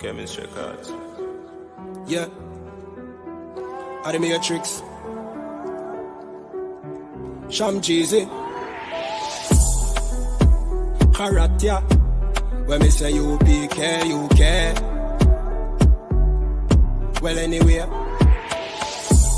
Chemistry cards. Yeah. Are the Matrix? Sham Jeezy. Haratia. When me say U.P.K, you care. Well, anyway.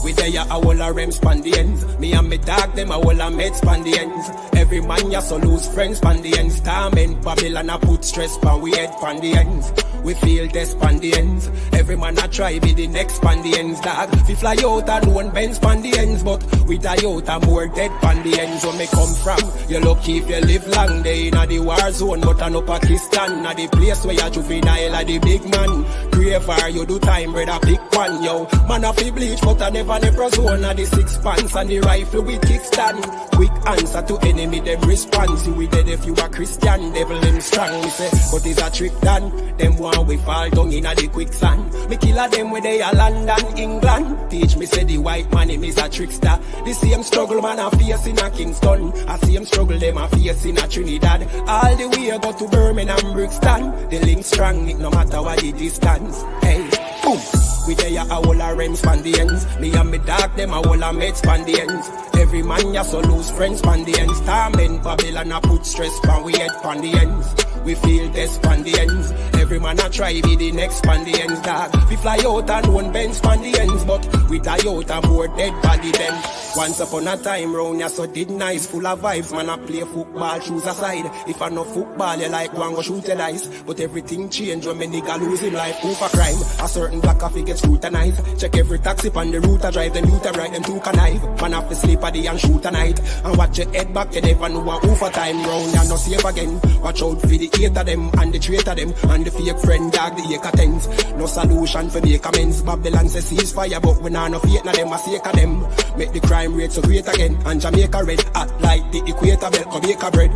We there a whole a rem span the ends. Me and me dog them a whole a med span the ends. Every man ya so lose friends span the ends. Torment Babylon a put stress pan we head pan the ends. We feel this span the ends. Every man a try be the next span the ends, dog. We fly out and one bend span the ends, but we die out and more dead pan the ends. Where me come from, you lucky if you live long day in a the war zone, but I no Pakistan. A the place where you juvenile a the big man. Graver you do time, brother, pick one, yo. Man a fi bleach, but I never zone of the 6 pants and the rifle with kickstand. Quick answer to enemy, them response. You we dead if you a Christian, devil them strong. We say, but it's a trick done. Them one we fall down in a the quicksand. Me killer them where they are London, England. Teach me say the white man him is a trickster. The same struggle man a face in a Kingston. A same struggle them a face in a Trinidad. All the way go to Birmingham, Brixton. The link strong, it no matter what the distance. Hey, boom. We there a whole a rem span the ends. Me and me dog them a whole a med span the ends. Every man ya so lose friends span the ends. Torment Babylon a put stress pan we head pan the ends. We feel this span the ends. Every man a try be the next span the ends, dog. We fly out and one bend span the ends, but we die out and more dead body them. Once upon a time round ya so did nice, full of vibes. Man a play football, shoes aside. If I no football, you like one go shoot your dice. But everything change when me nigga lose him life. Proof of crime, a certain black coffee get scrutinized. Check every taxi on the route I drive, them youth I ride, them two connive. Man have to sleep at the and shoot a night. And watch your head back, you never know what over time round. You no safe again. Watch out for the hate of them and the traitor them and the fake friend dog, the acre tens. No solution for make amends. Babylon says ceasefire, but we nah no faith na them a sake of them. Make the crime rate so great again. And Jamaica red hot like the equator belt, Jamaica bread.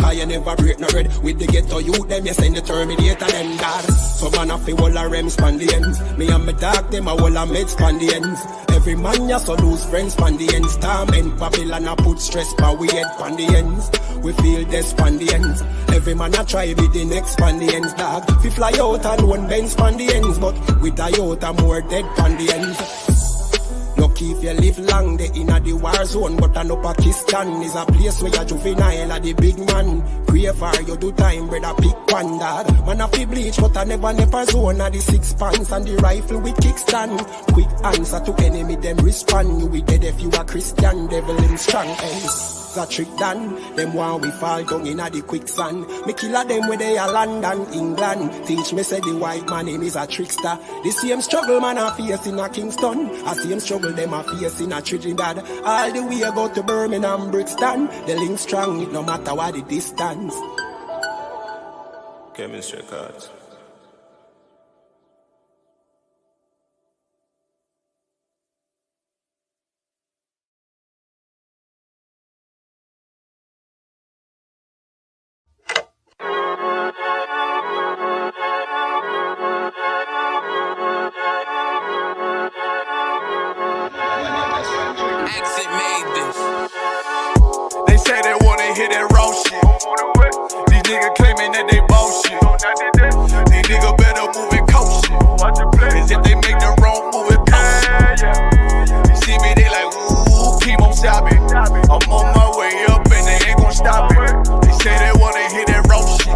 Cause you never break no red. With the ghetto youth them, you send the Terminator them, dad. So man have to whole a rem span the ends. Me and my dog them a whole a med span the ends. Every man ya so lose friends span the ends. Torment Babylon a put stress pan we head pan the ends. We feel this span the ends. Every man a try be the next span the ends, dog. We fly out and one bend span the ends, but we die out and more dead pan the ends. Lucky if you live long day in a the war zone, but I know Pakistan is a place where you juvenile a the big man. Graver you do time, brother, pick one, dog. Man a fi bleach, but I never zone of the 6 pants and the rifle with kickstand. Quick answer to enemy, them respond. You we dead if you a Christian, devil in strong. Hey. A trick done, them one we fall down in a the quicksand. Me killer them where they are London, England. Teach me say the white man him is a trickster. The same struggle man a face in a Kingston. A same struggle them a face in a Trinidad. All the way go to Birmingham, Brixton. The link strong, it no matter what the distance. Chemistry cards. Hear that raw shit. These niggas claiming that they bullshit. These niggas better move and coach shit. Cause if they make the wrong move, it cost shit. You see me, they like, ooh, chemo sabi. I'm on my way up and they ain't gon' stop it. They say they wanna hear that raw shit.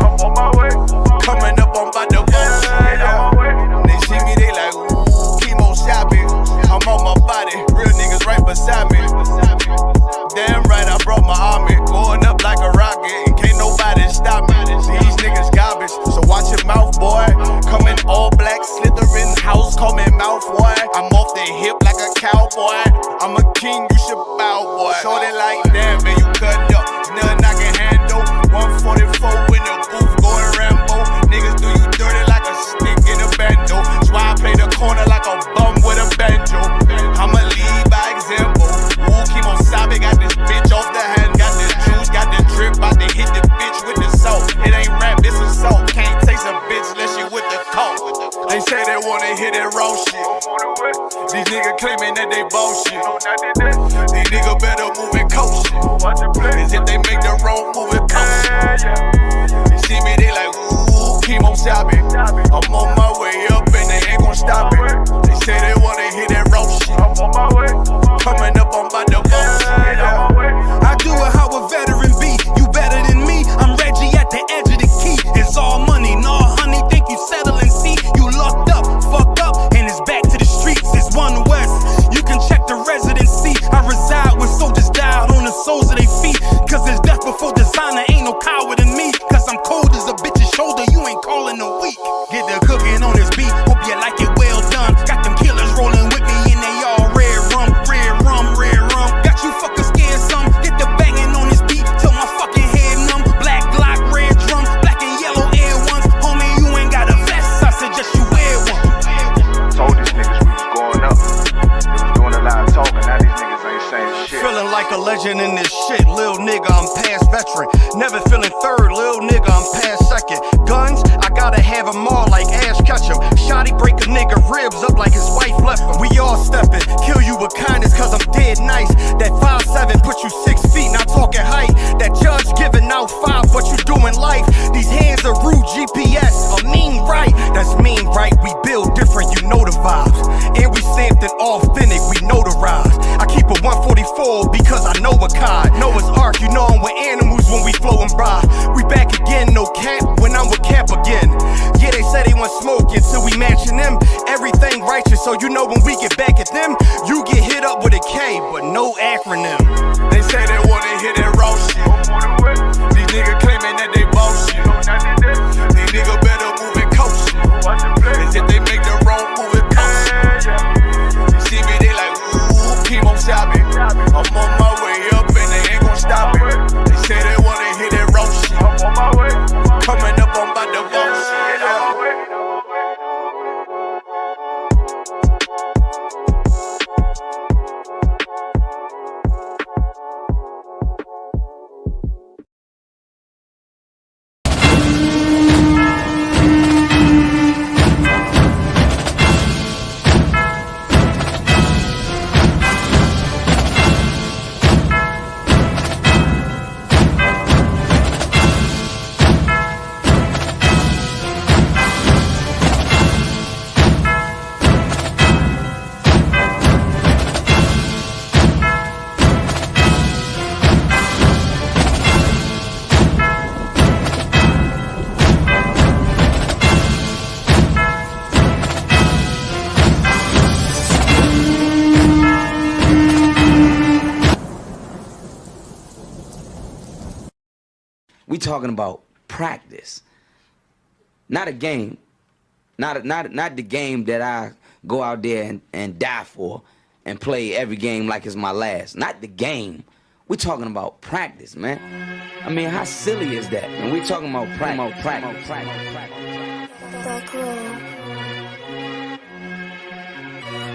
Coming up, I'm about to bullshit. They see me, they like, ooh, chemo sabi. I'm on my body, real niggas right beside me. Damn right, I brought my army. Going up like a rocket, and can't nobody stop me. These niggas garbage, so watch your mouth, boy. Coming all black, slithering house, call me mouth, boy. I'm off the hip like a cowboy. I'm a king, you should bow, boy. So they like, damn, man, you cut up. Nothing I can handle. 144 in the booth, going Rambo. Niggas do you dirty like a stick in a bando. That's why I play the corner like a bum with a banjo. I'ma lead by example. Ooh, Kimo Sabe got this bitch off the hand. Got this juice, got this drip, bout to hit the bitch with the salt. It ain't rap, it's assault. Can't taste a bitch unless you with the coke. They say they wanna hear that raw shit. These niggas claiming that they bullshit. These niggas better move and coach shit. Cause if they make the wrong move, it cost shit. You see me, they like, ooh, Kimo Sabe. I'm on my way my way. Coming up on my bullshit. I do it how a veteran be. You better than me. I'm Reggie at the edge of the key. It's all money, no honey. Think you settle and see. You locked up, fucked up, and it's back to the streets. It's One West. You can check the residency. I reside when soldiers died on the soles of their feet. Cause there's death before designer. Ain't no coward in me. Cause I'm cold as a bitch's shoulder. You ain't calling a week. Get the cooking on this beat. Hope you like it well done. Got them killers rolling with me and they all red rum, red rum, red rum. Got you fuckers scared some. Get the banging on this beat till my fucking head numb. Black Glock, red drum, black and yellow Air Ones. Homie, you ain't got a vest. I suggest you wear one. Told these niggas we was going up. They was doing a lot of talking. Now these niggas ain't saying shit. Feeling like a legend in this shit. Lil nigga, I'm past veteran. Never feeling third. Lil nigga, I'm past second. Guns, I gotta have them all like Ash Ketchum. Shotty break a nigga ribs up like his wife left him. We all steppin', kill you with kindness cause I'm dead nice. That 5'7" put you 6 feet, not talking height. That judge giving out 5, but you doing life. These hands are rude GPS, a mean right. That's mean right, we build different, you know the vibes. And we stamped it authentic, we notarized. I keep a 144 because I know a kind. Noah's Ark, you know I'm with animals when we flowin' by. We back again, no cap, when I'm with Cap again. Yeah, they say they want smoke until we matching them. Everything righteous, so you know when we get back at them, you get hit up with a K, but no acronym. They say they wanna hear that raw shit. These niggas claiming that they bullshit. These niggas better move and coach shit. Cause if they make the wrong move, it cost shit. You see me, they like, ooh, chemo shopping. I'm on my way up and they ain't gon' stop it. They say they wanna hear that raw shit. Coming up on my bullshit. We talking about practice, not a game, not the game that I go out there and die for and play every game like it's my last. Not the game. We talking about practice, man. I mean, how silly is that? And we talking about practice.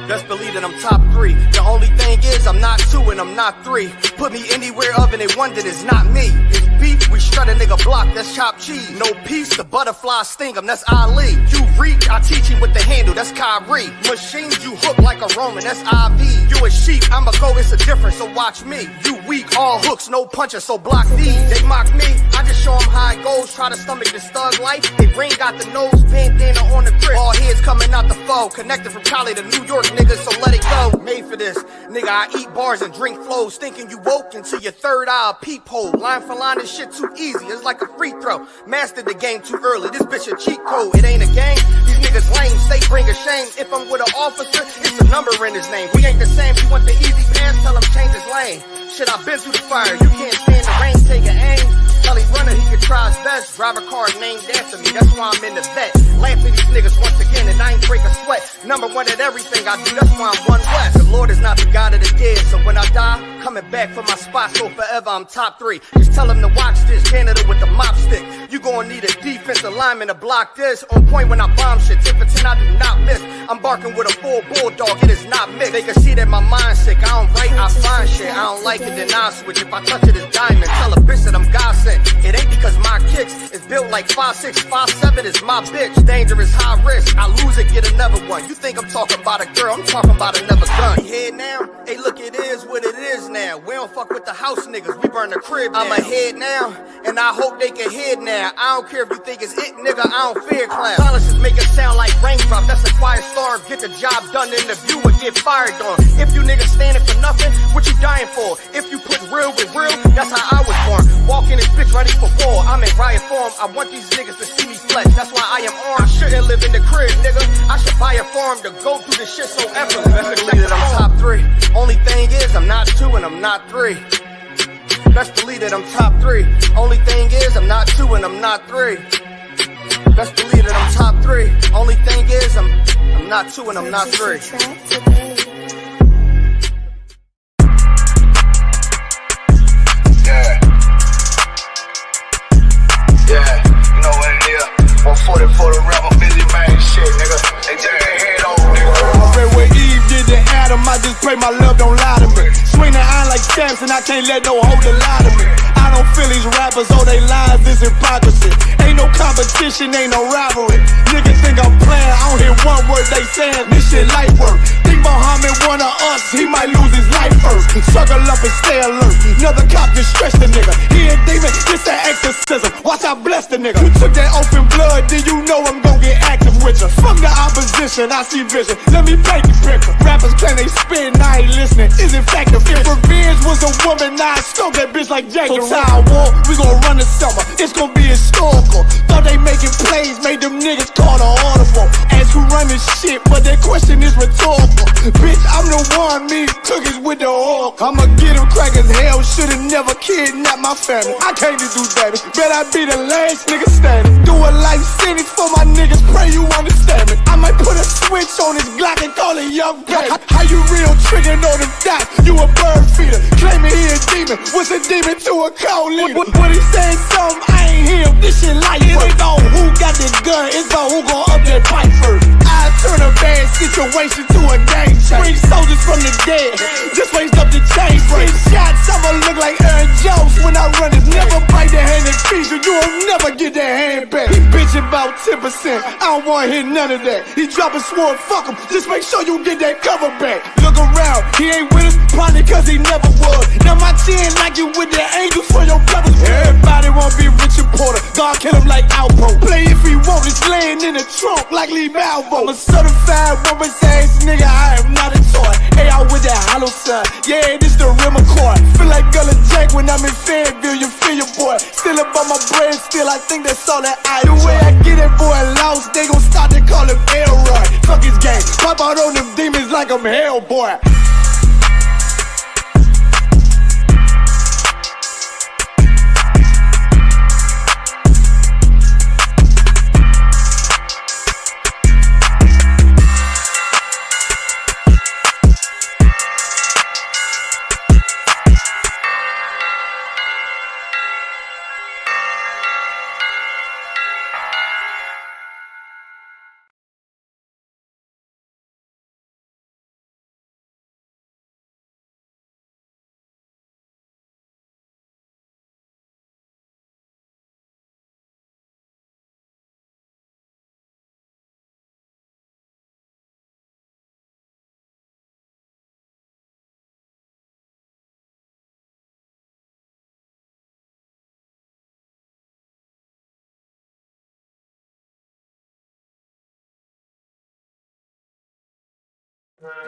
Best believe that I'm top 3. The only thing is I'm not 2 and I'm not 3. Put me anywhere other than one that is not me. It's beef, we shred a nigga block, that's chopped cheese. No peace, the butterfly sting him, that's Ali. You reach, I teach him with the handle, that's Kyrie. Machines you hook like a Roman, that's IV. You a sheep, I'm a goat, it's a difference, so watch me. You weak, all hooks, no punches, so block these. They mock me, I just show them how it goes. Try to stomach this thug life. They ring got the nose, bandana on the grip. All heads coming out the foe, connected from Cali to New York, niggas, so let it go. Made for this, nigga, I eat bars and drink flows, thinking you woke into your third eye peephole. Line for line, this shit too easy, it's like a free throw. Mastered the game too early, this bitch a cheat code. It ain't a game, these niggas lame, they bring a shame. If I'm with an officer, it's a number in his name. We ain't the same, you want the easy pass, tell him change his lane. Shit, I've been through the fire, you can't stand the rain, take an aim. Tell he runner, he can try his best. Drive a car named after me, that's why I'm in the vet. Laugh at these niggas once again and I ain't break a sweat. Number 1 at everything I do, that's why I'm one west. The Lord is not the God of the dead, so when I die, coming back for my spot, so forever I'm top 3. Just tell him to watch this, janitor with the mop stick. You gon' need a defensive lineman to block this. On point when I bomb shit, 10 for 10 I do not miss. I'm barking with a full bulldog, it is not mixed. They can see that my mind's sick, I don't write, I find shit. I don't like it, then I switch. If I touch it, it's diamond. Tell a bitch that I'm God sent. shit. It ain't because my kicks is built like 5'6", 5'7" is my bitch. Dangerous, high risk. I lose it, get another one. You think I'm talking about a girl? I'm talking about another gun. Head now? Hey, look, it is what it is now. We don't fuck with the house niggas. We burn the crib now. I'm ahead now, and I hope they can head now. I don't care if you think it's it, nigga. I don't fear clown. Silences make it sound like raindrop. That's a quiet storm. Get the job done in the view and get fired on. If you niggas standing for nothing, what you dying for? If you put real with real, that's how I was born. Walking this bitch ready for war. I'm in riot form. I want these niggas to see me flex. That's why I am armed. I shouldn't live in the crib, nigga. I should buy a farm to go through this shit so effortless. Best believe that I'm top 3. Only thing is, I'm not 2 and I'm not 3. Best believe that I'm top 3. Only thing is, I'm not 2 and I'm not 3. Best believe that I'm top 3. Only thing is, I'm not 2 and I'm not 3. Yeah, you know what it is. 140 for the rapper, busy man, shit, nigga. They take their head over, nigga. I bet where Eve did to Adam, I just pray my love don't lie to me. Swing the iron like Samson, I can't let no hoe to lie to me. I don't feel these rappers, oh they lies, this hypocrisy. Ain't no competition, ain't no rivalry. Niggas think I'm playing, I don't hear one word they saying, this shit light work. Think Muhammad one of us, he might lose his life first. Circle up and stay alert, another cop just stretched the nigga. He a demon, this an exorcism, watch I bless the nigga. You took that open blood, then you know I'm gon' get active with you. Fuck the opposition, I see vision, let me paint the picture. Rappers claim they spit and I ain't listening, is in fact the if revenge was a woman, now I stroke that bitch like Jack the Ripper. War, we gon' run the summer, it's gon' be historical. Thought they making plays, made them niggas call the audible. Ask who run this shit, but that question is rhetorical. Bitch, I'm the one, me cookies with the oil. I'ma get them crackers, hell, should've never kidnapped my family. I came to do that, bet I be the last nigga standing. Do a life sentence for my niggas, pray you understand me. I might put a switch on this Glock and call it young baby. How you real triggering on them dots? You a bird feeder, claiming he a demon. What's a demon to a cold leader? What he saying something, I ain't hear him. This shit like it ain't on who got the gun, it's on who gon' up that pipe first. I turn a bad situation to a game changer. Bring soldiers from the dead, just raised up the chain. Free shots, I'ma look like Aaron Jones when I run it. Never bite the hand and feed you, you'll never get that hand back. He bitchin' about 10%, I don't wanna hear none of that. He dropping sword, fuck him, just make sure you get that cover back. Look around, he ain't with us, probably cause he never was. Now my chin like you with the angels for your brothers. Everybody wanna be Richard Porter, God kill him like Alpo. Play if he want, it's laying in the trunk like Lee Malvo. I'm a certified woman's ass nigga, I am not a toy. Hey, I with that hollow side, yeah, this the rim accord. Feel like Gullah Jack when I'm in Fayetteville, you feel your boy. Still up on my brain, still I think that's all that I do. The way I get that boy lost, they gon' start to call him Elroy. Fuck his game, pop out on them demons like I'm Hellboy.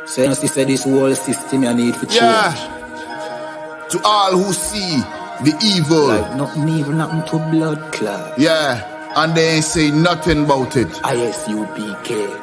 So you say this whole system you need for change. Yeah. To all who see the evil. Like nothing evil, nothing to blood clot. Yeah. And they ain't say nothing about it. I.S.U.P.K.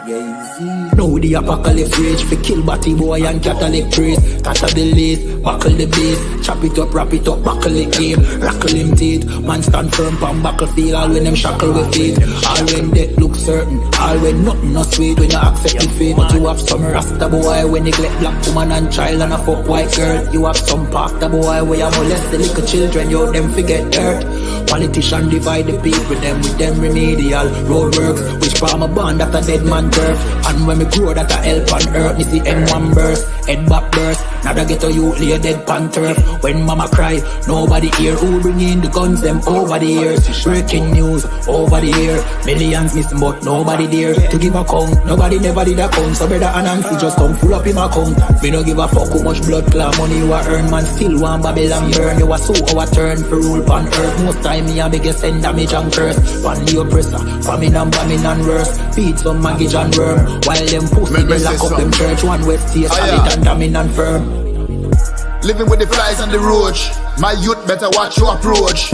Now the apocalypse rage for kill batty boy and Catholic priest. Tatter the lace, buckle the base, chop it up, wrap it up, buckle the game, rackle him teeth. Man stand firm pan battlefield, all when them shackle with feet. All when death look certain, all when nothing no sweet when you accept the fate. But you have some rasta boy when neglect black woman and child and a fuck white girl. You have some pastor boy where you molest the little children, you them forget dirt. Politician divide the people, them with them remedial roadworks, which farm a band after dead man birth. And when me grow that I help on earth, me see M1 burst, head back burst, Now they get to you, lay dead pan turf. When mama cry, nobody hear. Who bring in the guns, them over the years. Breaking news, over the year. Millions missing, but nobody there to give a count. Nobody never did a count. So brother and Nancy just come full up in my account. Me no give a fuck how much blood clot money you a earn. Man still want Babylon burn. You a so our turn for rule pan earth. Most time me a biggest send damage and curse. Pan the oppressor, famine and bombing and worse. Feed some maggot and worm. While them pussy they lock up them church. One west stay solid and damning and firm. Living with the flies on the roach. My youth better watch your approach.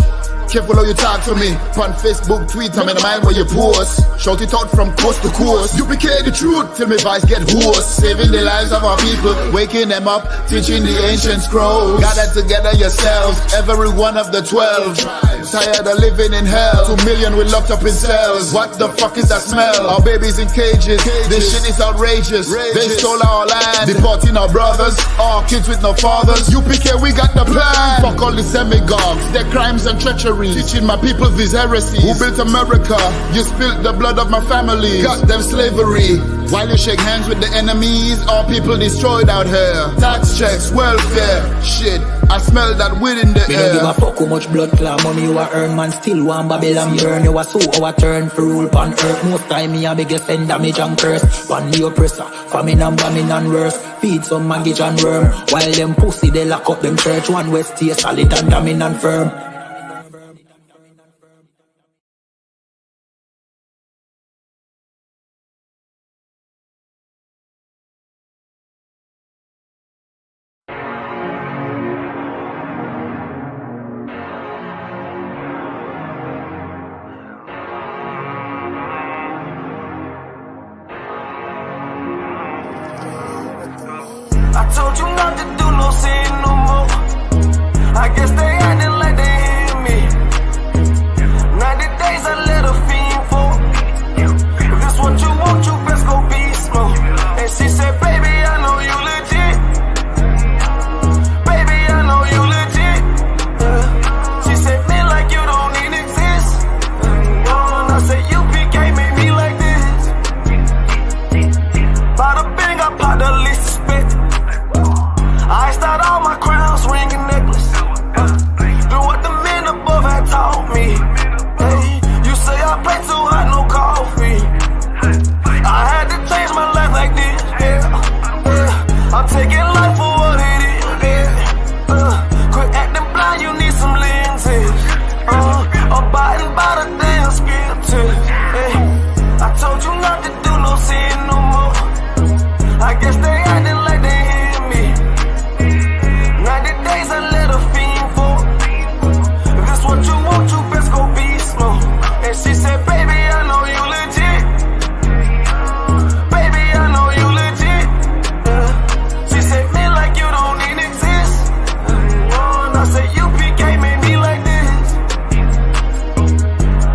Careful how you talk to me. On Facebook, tweet, I'm in the mind where you post. Shout it out from coast to coast. UPK the truth till my voice get hoarse. Saving the lives of our people, waking them up, teaching the ancient scrolls. Gather together yourselves, every one of the 12. Tired of living in hell. 2 million we locked up in cells. What the fuck is that smell? Our babies in cages. This shit is outrageous. They stole our land, deporting our brothers, our kids with no fathers. UPK, we got the plan. Fuck all the demagogues, their crimes and treachery. Teaching my people these heresies. Who built America? You spilled the blood of my family. Got them slavery. While you shake hands with the enemies, all people destroyed out here. Tax checks, welfare, shit. I smell that weed in the air. Me no give a fuck how much blood clot money you a earn. Man still want Babylon burn. You a so our turn for rule pan earth. Most time me a biggest send damage and curse. Pan the oppressor, famine and bombing and worse. Feed some maggot and worm. While them pussy they lock up them church. One west stay solid and damning and firm. I told you not to do no sin no more. I guess they acting like they hear me. 90 days I let a fiend for. If this what you want, you best go beast mode. And she said, baby, I know you legit. Baby, I know you legit. She said, man, like you don't even exist. And I said, U.P.K made me like this. Bada bing, I popped the least suspect. I start all my crowns, ring and necklace. Do what the men above had taught me. Hey, you say I play too hot, no coffee. I had to change my life like this. Yeah. I'm taking life for what it is. Quit acting blind, you need some lenses. Abiding by the damn scriptures. Hey, I told you not to do no sin no more. I guess they acting like they hear me. 90 days I let a fiend for. If this what you want, you best go beast mode. And she said, baby, I know you legit. Baby, I know you legit. She said, man, like you don't even exist. And I said, U.P.K made me like this.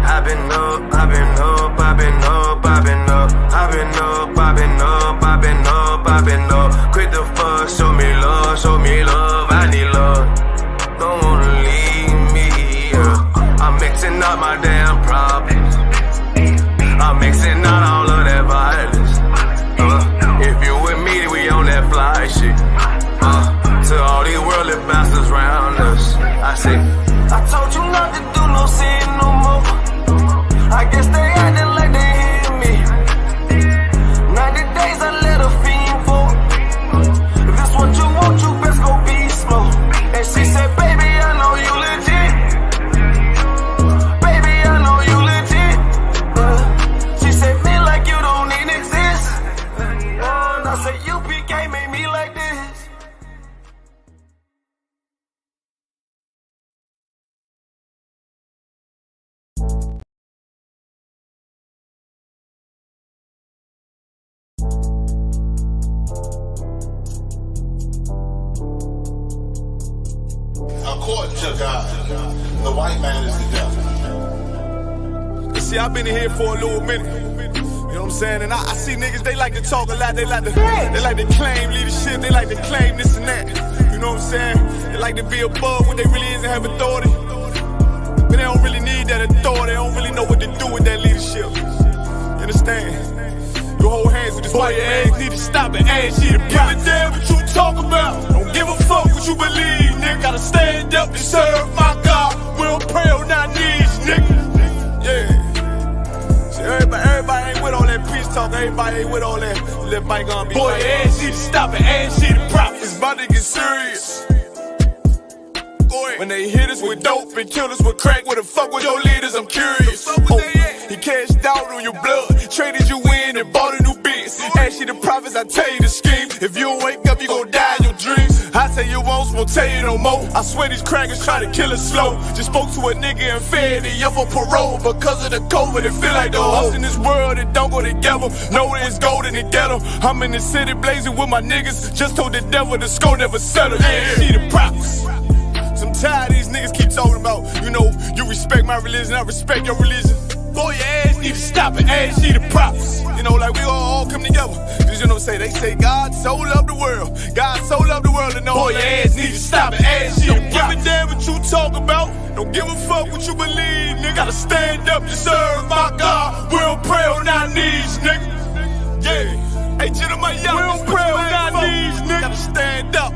I've been up, I've been up, I've been up, I've been up. I've been up, I've been up, I've been up, I've been up. Quit the fuss, show me love, show me love. I need love, don't wanna leave me. I'm mixing up my damn problems. I'm mixing out all of that violence. If you with me, we on that fly shit. To all these worldly bastards round us, I say, I told you not to do no sin no more. I guess they acting like they hear me. 90 days I let a fiend for. If this what you want, you best go beast mode. And she said, baby, I know you legit. Baby, I know you legit. She said, man, like you don't even exist. And I said, U.P.K made me like this. According to God, the white man is the devil. You see, I've been in here for a little minute. You know what I'm saying? And I see niggas, they like to talk a lot. They like to claim leadership. They like to claim this and that. You know what I'm saying? They like to be above what they really is and have authority. But they don't really need that authority. They don't really know what to do with that leadership. You understand? You hold hands with this white man. Need to stop and ask you to give a damn what you talk about. Don't what you believe, nigga. Gotta stand up and serve my God. We don't pray on our knees, nigga. Yeah. See, everybody ain't with all that peace talk. Everybody ain't with all that bygone be. Boy, ass need to stop it. Ass need to profit. It's about to get serious. When they hit us with dope and kill us with crack, where the fuck with your leaders? I'm curious. He cashed out on your blood, traded you in and bought a new biz. Ask you the prophets, I tell you the scheme. If you don't wake up, you gon' die in your dreams. I say you won't tell you no more. I swear these crackers try to kill us slow. Just spoke to a nigga and fed he up for parole. Because of the COVID, it feel like the hoes in this world that don't go together. Know there's gold in the ghetto. I'm in the city blazing with my niggas. Just told the devil the score never settle. Yeah, see the prophets. I'm tired of these niggas keep talking about, you know, you respect my religion, I respect your religion. Boy, your ass need to stop it, ass need the prophets. You know, like we all come together. Cause you know what I'm saying, they say God so loved the world. God so loved the world to know. Boy, your ass need to stop it, ass need the prophets. Don't give a damn what you talk about. Don't give a fuck what you believe, nigga. Gotta stand up to serve my God. We don't pray on our knees, nigga. Yeah. Hey, gentlemen, young, we don't pray on our knees, nigga. Gotta stand up.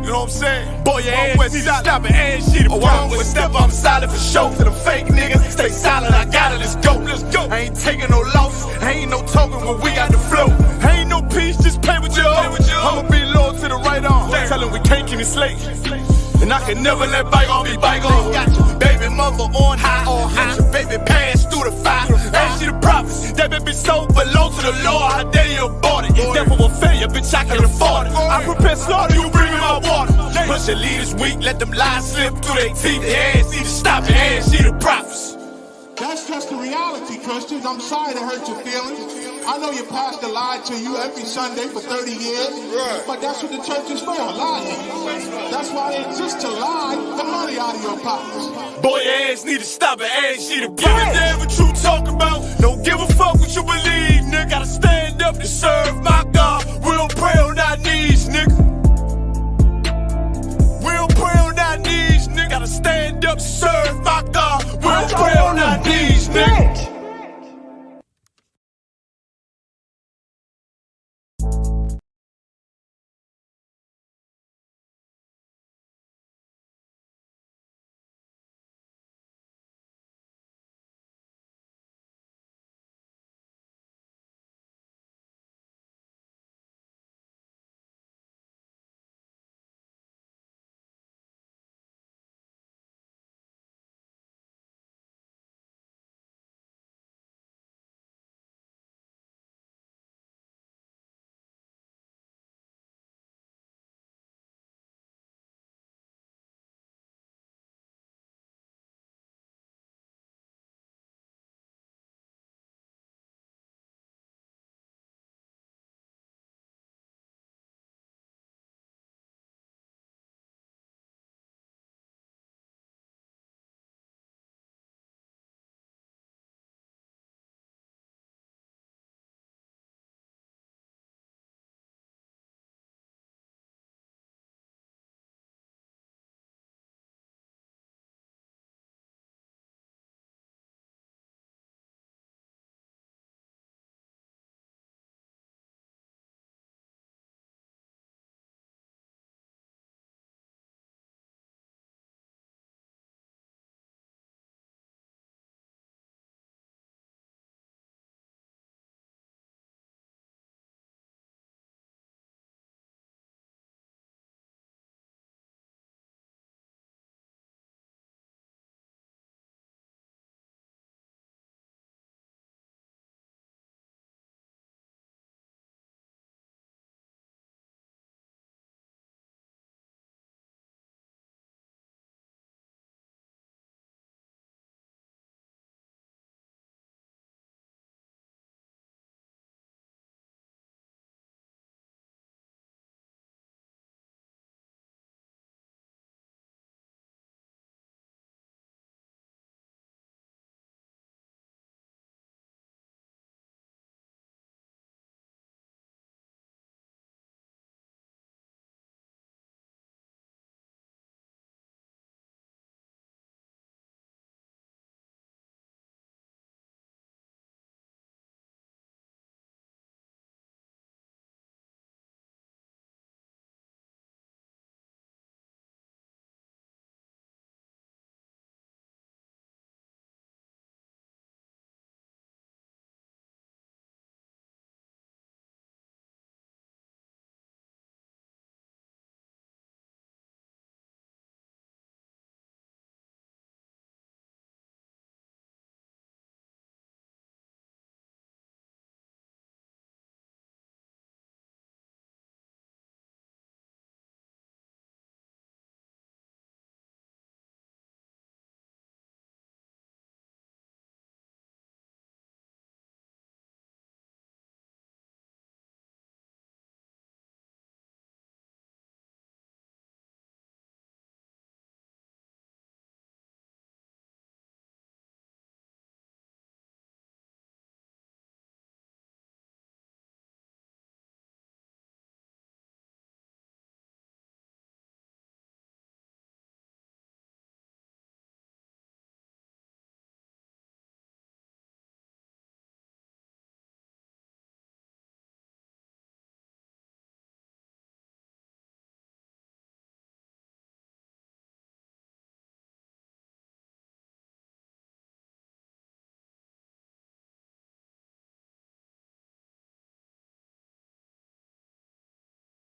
You know what I'm saying? Boy, your ass need to stop it, ass shit. Oh, I'm with step, I'm solid for show. To the fake niggas, stay silent, I got it, let's go, let's go. I ain't taking no loss, ain't no talking when we got the flow. Ain't no peace, just play with you. I'ma be loyal to the right arm. Tell him we can't keep it slave. And I can never let bygone be bygone. Got your baby mother on high, got your baby pass through the fire. Ain't she the prophets? That baby so belong to the Lord. How dare you abort it? Devil will failure, bitch, I can afford it. I prepare slaughter, you bring me my water. Push your leaders weak, let them lies slip through their teeth. Their ass need to stop it, ass see the prophets. That's just the reality, Christians. I'm sorry to hurt your feelings. I know your pastor lied to you every Sunday for 30 years, but that's what the church is for, lying. That's why they exist, to lie the money out of your pockets. Boy, your ass need to stop it, ass see the prophets. Give a damn what you talk about. Don't give a fuck what you believe, nigga. Gotta stand up to serve my God. We don't pray on our knees, nigga. We don't pray on our knees, nigga. Gotta stand up to serve my God. We don't pray on our knees, nigga.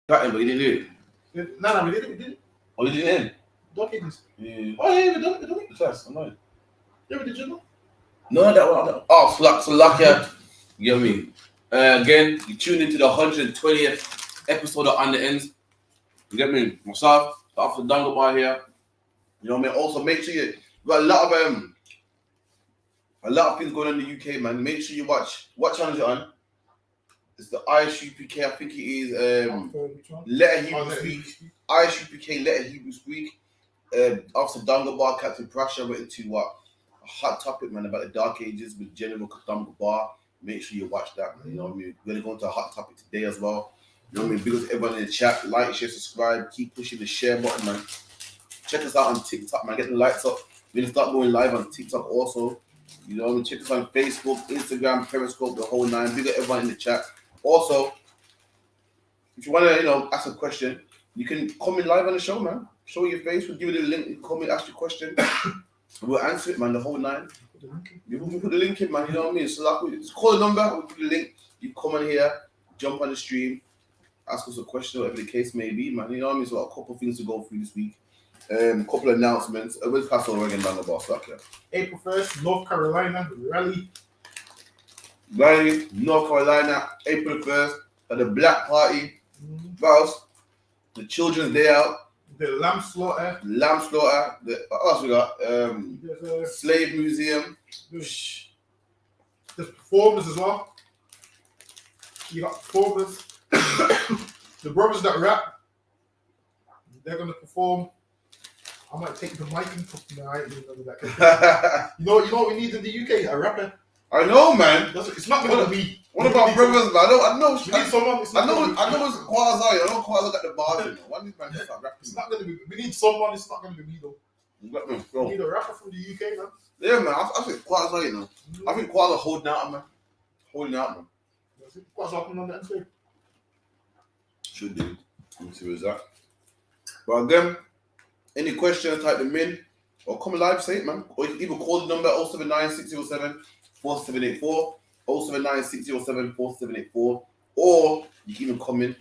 Got him, but he didn't do it. No, we did it. Oh, you didn't? Documents. Yeah. Oh, yeah, we done it. Twice, I know. Yeah, we did, you know? No, that one. Oh, so lucky. You know what I mean? Again, you tune into the 120th episode of On the Ends. You get me? Myself, the Officer Dango Bar here. You know what I mean? Also, make sure you got a lot of things going on in the UK, man. Make sure you watch. What channel is it on? It's the I.S.U.P.K. I think it is. Let a Hebrew Speak. I.S.U.P.K. Let a Hebrew Speak. Officer Dango Bar, Captain Prasha went into a hot topic, man, about the Dark Ages with General Dango Bar. Make sure you watch that, man. You know what I mean? We're gonna go into a hot topic today as well. You know what I mean? Because everyone in the chat, like, share, subscribe, keep pushing the share button, man. Check us out on TikTok, man. Get the lights up. We're gonna start going live on TikTok also. You know what I mean? Check us on Facebook, Instagram, Periscope, the whole nine. Big up everyone in the chat. Also, if you wanna, ask a question, you can comment live on the show, man. Show your face. We'll give you the link. You can comment, ask your question. We'll answer it, man. The whole nine. You can put the link in, man. You know what I mean? So like, just call the number. We'll give you the link. You come on here, jump on the stream, ask us a question, whatever the case may be, man. You know what I mean? So a couple of things to go through this week. Couple of announcements. Where's Castle Oregon down the bar? April 1st, North Carolina rally. North Carolina, April 1st, at the Black Party. What else? The Children's Day Out. The Lamb Slaughter. What else we got? Slave Museum. There's performers as well. You got performers. The brothers that rap, they're going to perform. I might take the mic and talk to them. I ain't even know that. You know what we need in the UK? A rapper. I know, man. It's not going to be one of our brothers, man. I know. We need someone. I know it's Quasi. I know Quasi got the bars. One of these man start rapping. It's not going to be. We need someone. It's not going to be me though. We need a rapper from the UK, man. Yeah, man. I think Quasi, I think Quasi holding out, man. Quasi coming on that too. Should do. Let me see where's that. But again, any questions, type them in or come live, say it, man. Or you can even call the number 079 607 4784, 079 607 4784, or you can even come in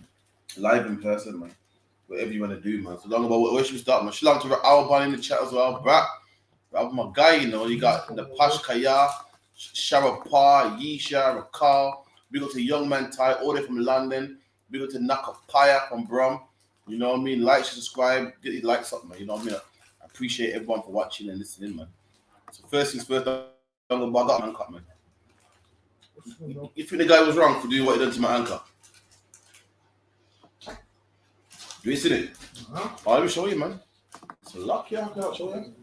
live in person, man. Whatever you want to do, man. So long about where should we start, man? Shalom to Alban in the chat as well. Brad, my guy, you got the Pash Kaya, Sharapar, Yisha, Rakal. We go to Young Man Thai, all the way from London. We go to Nakapaya from Brum. You know what I mean? Like, subscribe, get your likes up, man. You know what I mean? I appreciate everyone for watching and listening, man. So first things first, I'm going to bug up my Hancock, man. You think the guy was wrong for doing what he done to my anchor? You ain't seen it? Oh, let me show you, man. It's a luck, yeah, I can't show you.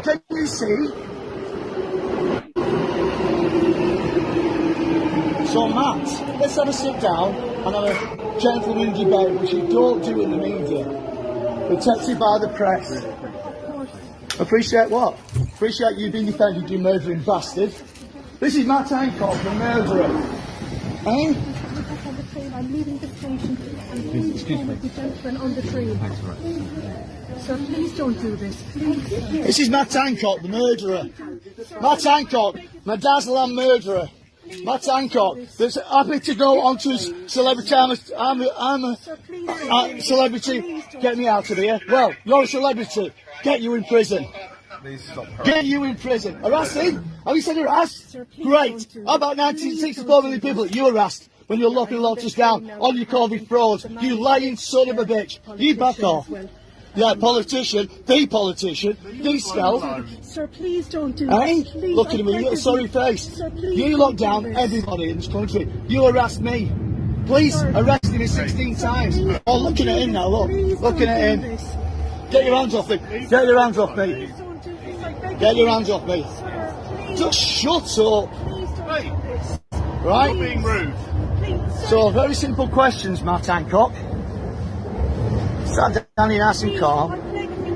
Can you see? So Matt, let's have a sit down and have a gentleman debate, which you don't do in the media. Protected by the press. Appreciate what? Appreciate you being defended, you murdering bastard. This is MattHancock, the murderer. Eh? I'm leaving the station and please call the gentleman on the train. So please don't do this, please. This is MattHancock, the murderer. MattHancock, my dazzling murderer. MattHancock, that's happy to go on to celebrity. I'm a celebrity. Get me out of here. Well, you're a celebrity. Get you in prison. Get you in prison. Harassing? Have you said harassed? Great. How about 1964 million people that you harassed when you're locking lockers down? All you COVID frauds. You lying son of a bitch. You back off. Yeah, politician, the scalp. Sir, please don't do this. Look at me, you little sorry face. Sir, you locked down everybody in this country. You harassed me. Police arrested me 16 times. Oh, looking at him now, look. Looking at him. Get your hands off me. Get your hands off me. Get your hands off me. Just shut up. Right? You're being rude. So, very simple questions, MattHancock. Sat down in Ask and Carl.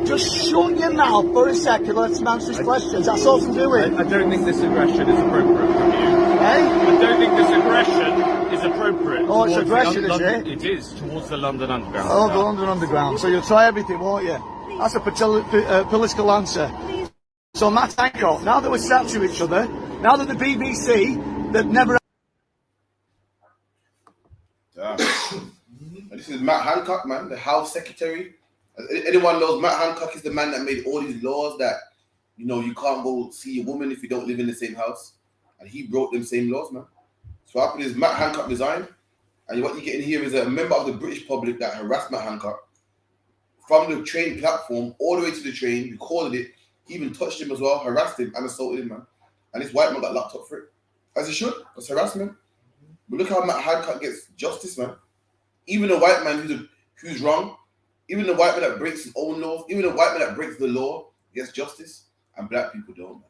Just shut your mouth for a second, let him answer his questions. That's all I'm doing. I don't think this aggression is appropriate from you. I don't think this aggression is appropriate. Oh, it's aggression, is it? It is, towards the London Underground. Oh, the London Underground. So you'll try everything, won't you? That's a political answer. So, MattHancock, now that we're sat to each other, now that the BBC, that never... Damn. And this is MattHancock, man, the House Secretary. Anyone knows MattHancock is the man that made all these laws that, you know, you can't go see a woman if you don't live in the same house. And he broke them same laws, man. So what happened is MattHancock resigned. And what you get in here is a member of the British public that harassed MattHancock from the train platform all the way to the train, recorded it. He even touched him as well, harassed him and assaulted him, man. And this white man got locked up for it. As he should. That's harassment. But look how MattHancock gets justice, man. Even a white man who's wrong, even the white man that breaks his own laws, even the white man that breaks the law gets justice, and black people don't, man.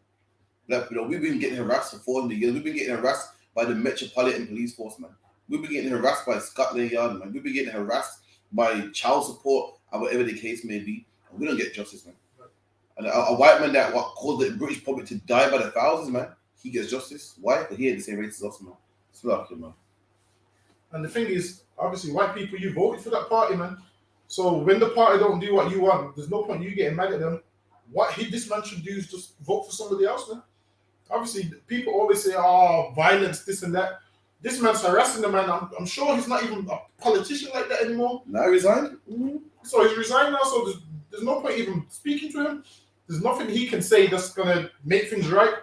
Black people don't. We've been getting harassed for 400 years. We've been getting harassed by the Metropolitan Police Force, man. We've been getting harassed by Scotland Yard, man. We've been getting harassed by child support and whatever the case may be, and we don't get justice, man. And a white man that caused the British public to die by the thousands, man, he gets justice. Why? Because he ain't the same race as us, man. It's lucky, man. And the thing is, obviously, white people, you voted for that party, man. So when the party don't do what you want, there's no point you getting mad at them. What this man should do is just vote for somebody else, man. Obviously, people always say, oh, violence, this and that. This man's harassing the man. I'm sure he's not even a politician like that anymore. Now he resigned? Mm-hmm. So he's resigned now, so there's no point even speaking to him. There's nothing he can say that's going to make things right.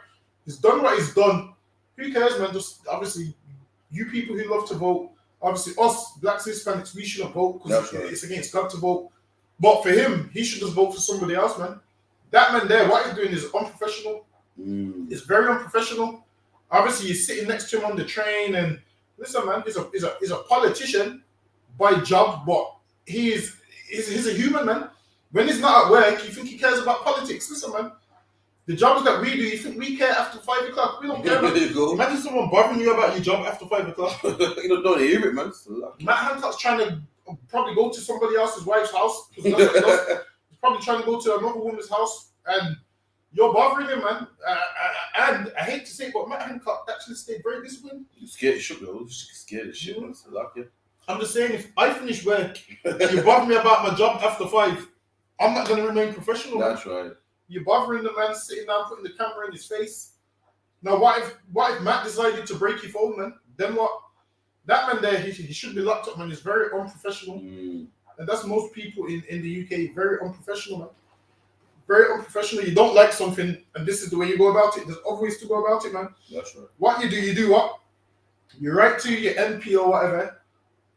He's done what he's done. Who cares, man? Just obviously, you people who love to vote, obviously us, blacks, Hispanics, we shouldn't vote because it's against God to vote. But for him, he should just vote for somebody else, man. That man there, what he's doing is unprofessional. It's very unprofessional. Obviously, he's sitting next to him on the train, and listen, man, he's a politician by job, but he's a human, man. When he's not at work, you think he cares about politics. Listen, man, the jobs that we do, you think we care after 5 o'clock? We don't care, man. Imagine someone bothering you about your job after 5 o'clock. You don't hear it, man. MattHancock's trying to probably go to somebody else's wife's house. That's what he does. He's probably trying to go to another woman's house, and you're bothering him, man. And I hate to say it, but MattHancock actually stayed very disciplined. You scared as shit, bro. Scared as shit, man. I'm just saying, if I finish work and you bother me about my job after 5, I'm not going to remain professional. That's right. You're bothering the man sitting down, putting the camera in his face. Now, what if Matt decided to break your phone, man? Then what? That man there, he should be locked up, man. He's very unprofessional. And that's most people in the UK, very unprofessional, man. Very unprofessional. You don't like something, and this is the way you go about it. There's other ways to go about it, man. That's right. What you do what? You write to your MP or whatever,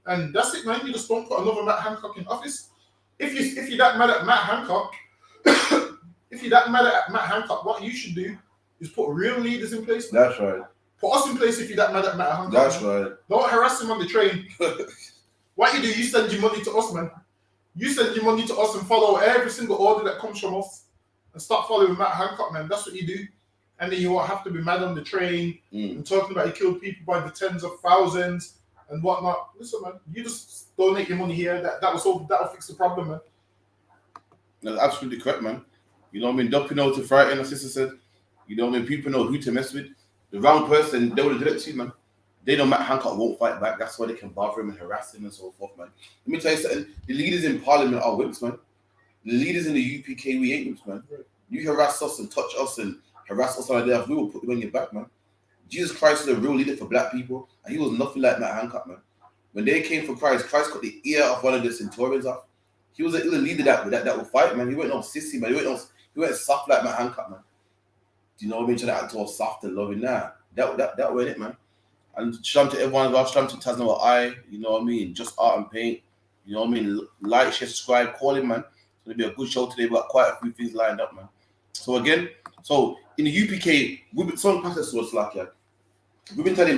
and that's it, man. You just don't put another MattHancock in office. If you're that mad at MattHancock, what you should do is put real leaders in place, man. That's right. Put us in place if you're that mad at MattHancock. That's man. right. Don't harass him on the train. What you do, you send your money to us, man. You send your money to us and follow every single order that comes from us, and start following MattHancock, man. That's what you do. And then you won't have to be mad on the train and talking about he killed people by the tens of thousands and whatnot. Listen, man, you just donate your money here. That'll fix the problem, man. That's absolutely correct, man. You know what I mean? Don't know to frighten, as sister said. You know what I mean? People know who to mess with. The wrong person, they would have done it to you, man. They know MattHancock won't fight back. That's why they can bother him and harass him and so forth, man. Let me tell you something. The leaders in Parliament are wimps, man. The leaders in the UPK, we ain't wimps, man. You harass us and touch us and harass us on our we will put you on your back, man. Jesus Christ is a real leader for black people, and he was nothing like MattHancock, man. When they came for Christ cut the ear of one of the centurions off. He was a leader that will fight, man. He wasn't no sissy, man. He went soft like MattHancock, man. Do you know what I mean? Trying to act all soft and loving. Nah, that wasn't it, man. And shalom to everyone as well. Shalom to TITHES with I. You know what I mean? Just art and paint. You know what I mean? Like, share, subscribe, call him, man. It's gonna be a good show today. We've got quite a few things lined up, man. So again, in the UPK, we've been telling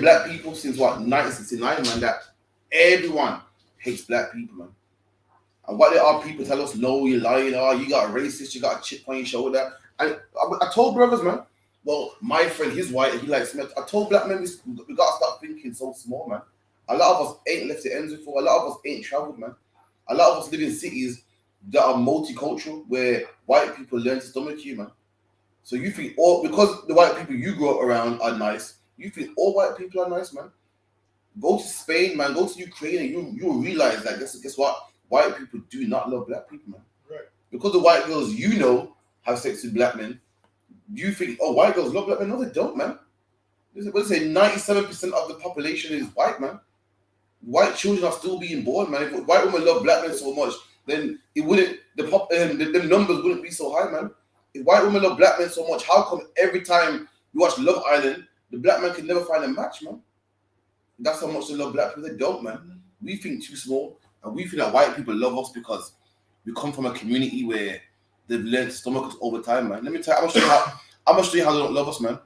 black people since 1969, man, that everyone hates black people, man. And what there are people tell us, no, you're lying, you got a racist, you got a chip on your shoulder. And I told brothers, man, well, my friend, he's white, and he likes Smith. I told black men, we got to start thinking so small, man. A lot of us ain't left the ends before. A lot of us ain't traveled, man. A lot of us live in cities that are multicultural, where white people learn to stomach you, man. So you think because the white people you grew up around are nice, you think all white people are nice, man. Go to Spain, man. Go to Ukraine, and you will realize that guess what? White people do not love black people, man. Right. Because the white girls have sex with black men, you think, white girls love black men. No, they don't, man. Let's say 97% of the population is white, man. white children are still being born, man. If white women love black men so much, then it wouldn't the numbers wouldn't be so high, man. If white women love black men so much, how come every time you watch Love Island, the black man can never find a match, man? That's how much they love black people. They don't, man. We think too small, and we think that white people love us because we come from a community where they've learned to stomach us over time, man. Let me tell you, I'm gonna show you how they don't love us, man.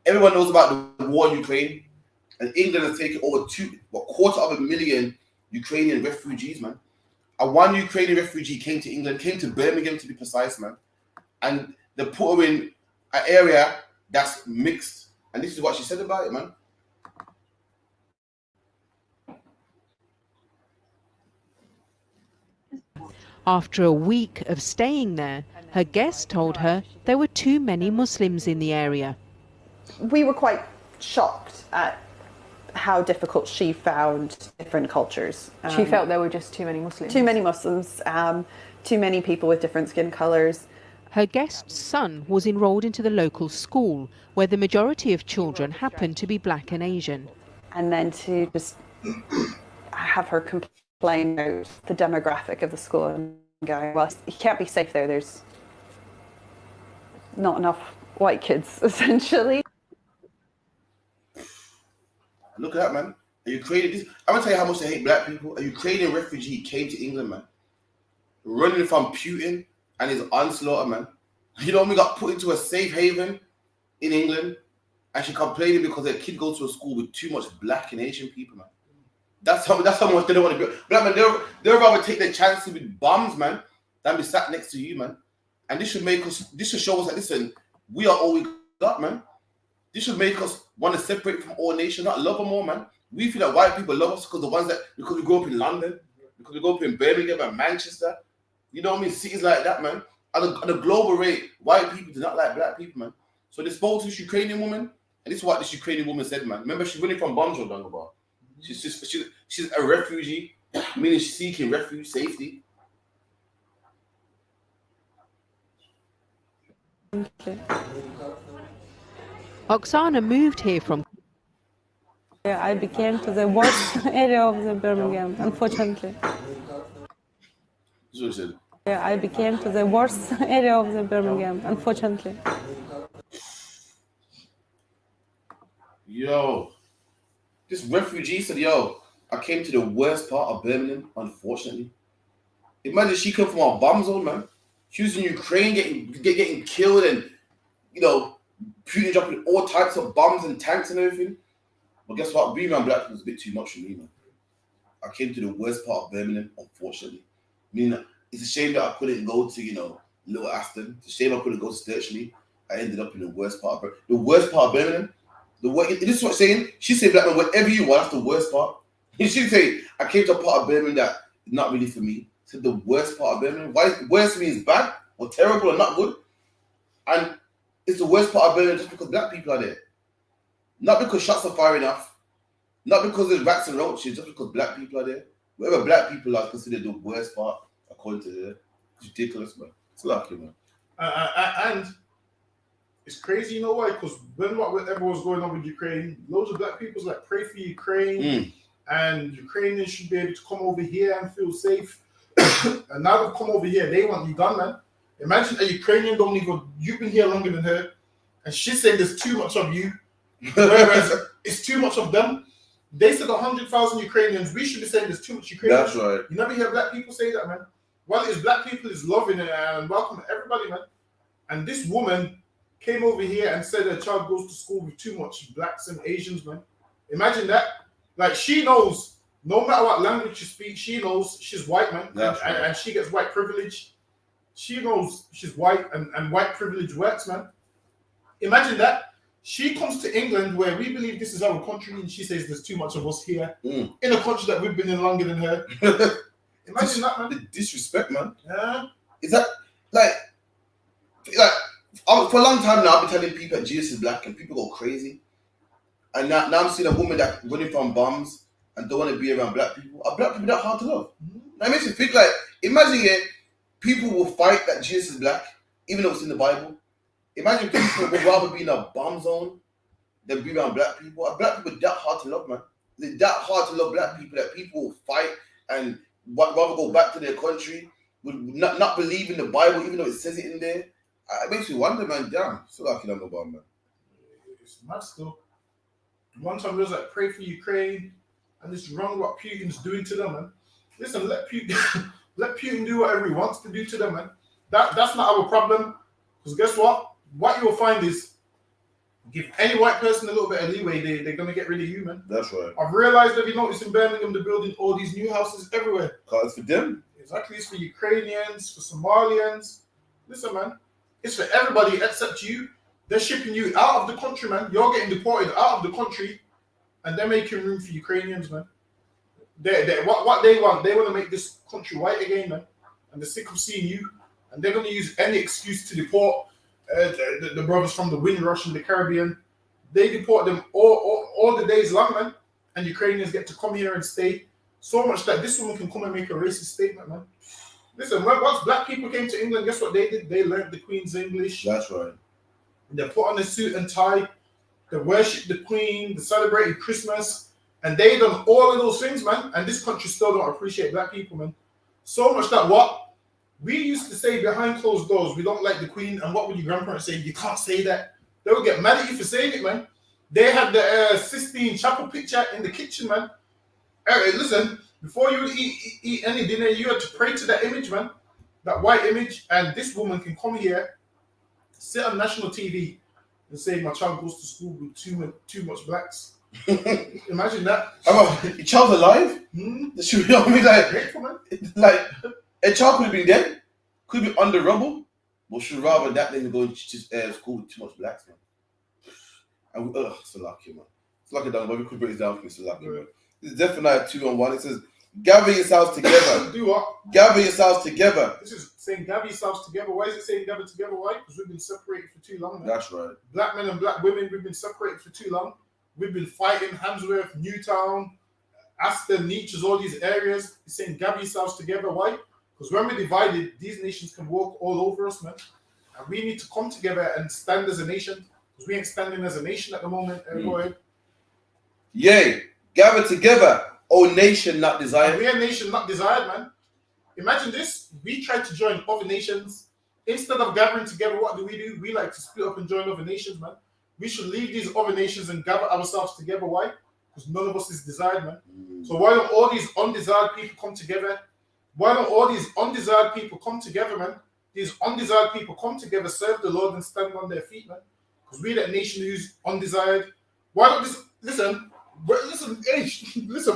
Everyone knows about the war in Ukraine, and England has taken over 250,000 Ukrainian refugees, man. And one Ukrainian refugee came to England, came to Birmingham to be precise, man. And they put her in an area that's mixed. And this is what she said about it, man. After a week of staying there, her guest told her there were too many Muslims in the area. We were quite shocked at how difficult she found different cultures. She felt there were just too many Muslims. Too many Muslims, too many people with different skin colours. Her guest's son was enrolled into the local school, where the majority of children happened to be black and Asian. And then to just have her complain about the demographic of the school and going, well, you can't be safe there. There's not enough white kids, essentially. Look at that, man. A Ukrainian, I'm gonna tell you how much they hate black people. A Ukrainian refugee came to England, man, running from Putin and his onslaught, man. You know, we got put into a safe haven in England, and she complaining because her kid goes to a school with too much black and Asian people, man. That's how much they don't want to be. Black man, they'll rather take their chances with bombs, man, than be sat next to you, man. And this should show us that, listen, we are all we got, man. This should make us want to separate from all nations, not love them more, man. We feel that white people love us because we grew up in London, because we grew up in Birmingham and Manchester. You know what I mean? Cities like that, man. At a global rate, white people do not like black people, man. So they spoke to this Ukrainian woman, and this is what this Ukrainian woman said, man. Remember, she's running from bombs, Dangaba. She's a refugee, meaning she's seeking refuge, safety. Okay. Oksana moved here from... I became to the worst area of the Birmingham, unfortunately. That's what she said. I became to the worst area of the Birmingham, unfortunately. Yo, this refugee said, yo, I came to the worst part of Birmingham, unfortunately. Imagine she came from a bomb zone, man. She was in Ukraine getting killed and, you know, Putin dropping all types of bombs and tanks and everything. But guess what? Being around black people was a bit too much for me, man. I came to the worst part of Birmingham, unfortunately. I mean, it's a shame that I couldn't go to, you know, Little Aston. It's a shame I couldn't go to Sturchley. I ended up in the worst part of Birmingham. The worst part of Birmingham. This is what I'm saying. She said, black man, whatever you want, that's the worst part. She say, I came to a part of Birmingham that is not really for me. Said the worst part of Birmingham. Why worst means bad or terrible or not good? And it's the worst part of Birmingham just because black people are there. Not because shots are firing off. Not because there's rats and roaches, just because black people are there. Wherever black people are considered the worst part, according to her. It's ridiculous, man. It's lucky, man. And it's crazy, you know why? Because when whatever was going on with Ukraine, loads of black people was like, pray for Ukraine, and Ukrainians should be able to come over here and feel safe. And now they've come over here, they want you done, man. Imagine a Ukrainian you've been here longer than her, and she's saying there's too much of you, whereas it's too much of them. They said 100,000 Ukrainians, we should be saying there's too much Ukrainians. That's right. You never hear black people say that, man. Well, it's black people is loving it and welcoming everybody, man. And this woman came over here and said her child goes to school with too much blacks and Asians, man. Imagine that. Like, she knows, no matter what language she speaks, she knows she's white, man. And she gets white privilege. She knows she's white and white privilege works, man. Imagine that. She comes to England where we believe this is our country and she says there's too much of us here in a country that we've been in longer than her. Imagine that, man. The disrespect, man. Yeah. Is that, like for a long time now, I've been telling people that Jesus is black and people go crazy. And now I'm seeing a woman that running from bombs and don't want to be around black people. Are black people that hard to love? That makes me think, like, imagine people will fight that Jesus is black, even though it's in the Bible. Imagine people would rather be in a bomb zone than be around black people. Are black people that hard to love, man? It's that hard to love black people that people will fight and rather go back to their country, would not believe in the Bible, even though it says it in there. It makes me wonder, man. Damn, so lucky I'm about, man. It's mad still. One time it was like, pray for Ukraine, and it's wrong what Putin's doing to them, man. Listen, let Putin do whatever he wants to do to them, man. That's not our problem. Because guess what? What you will find is, give any white person a little bit of leeway, they're going to get rid of you, man. That's right. I've realized that you notice in Birmingham, they're building all these new houses everywhere. Because it's for them. Exactly, it's for Ukrainians, for Somalians. Listen, man, it's for everybody except you. They're shipping you out of the country, man. You're getting deported out of the country, and they're making room for Ukrainians, man. What they want to make this country white again, man. And they're sick of seeing you, and they're going to use any excuse to deport the brothers from the Windrush in the Caribbean. They deport them all the days long, man. And Ukrainians get to come here and stay. So much that this woman can come and make a racist statement, man. Listen, once black people came to England, guess what they did? They learned the Queen's English. That's right. They put on a suit and tie. They worshipped the Queen. They celebrated Christmas. And they done all of those things, man. And this country still don't appreciate black people, man. So much that what? We used to say behind closed doors, we don't like the Queen. And what would your grandparents say? You can't say that. They would get mad at you for saying it, man. They had the Sistine Chapel picture in the kitchen, man. Hey, listen, before you would eat any dinner, you had to pray to that image, man. That white image. And this woman can come here, sit on national TV, and say, my child goes to school with too much blacks. Imagine that. Your child's alive? That should be on me like, grateful, man. Like, a child could have been dead, could be under rubble, but should rather that than go to school with too much blacks, man. And it's a lucky, man. It's lucky down, but we could break it down for me. It's a lucky, man. This is definitely a 2-on-1. It says, gather yourselves together. Do what? Gather yourselves together. This is saying gather yourselves together. Why is it saying gather together? Why? Because we've been separated for too long, man. That's right. Black men and black women, we've been separated for too long. We've been fighting Handsworth, Newtown, Aston, Nietzsche's, all these areas. It's saying gather yourselves together. Why? Because when we're divided, these nations can walk all over us, man. And we need to come together and stand as a nation. Because we ain't standing as a nation at the moment. Go ahead. Yay. Gather together, O nation not desired. We're a nation not desired, man. Imagine this. We try to join other nations. Instead of gathering together, what do? We like to split up and join other nations, man. We should leave these other nations and gather ourselves together. Why? Because none of us is desired, man. So why don't all these undesired people come together? Why don't all these undesired people come together, man? These undesired people come together, serve the Lord, and stand on their feet, man. Because we're that nation who's undesired. Why don't this? Listen,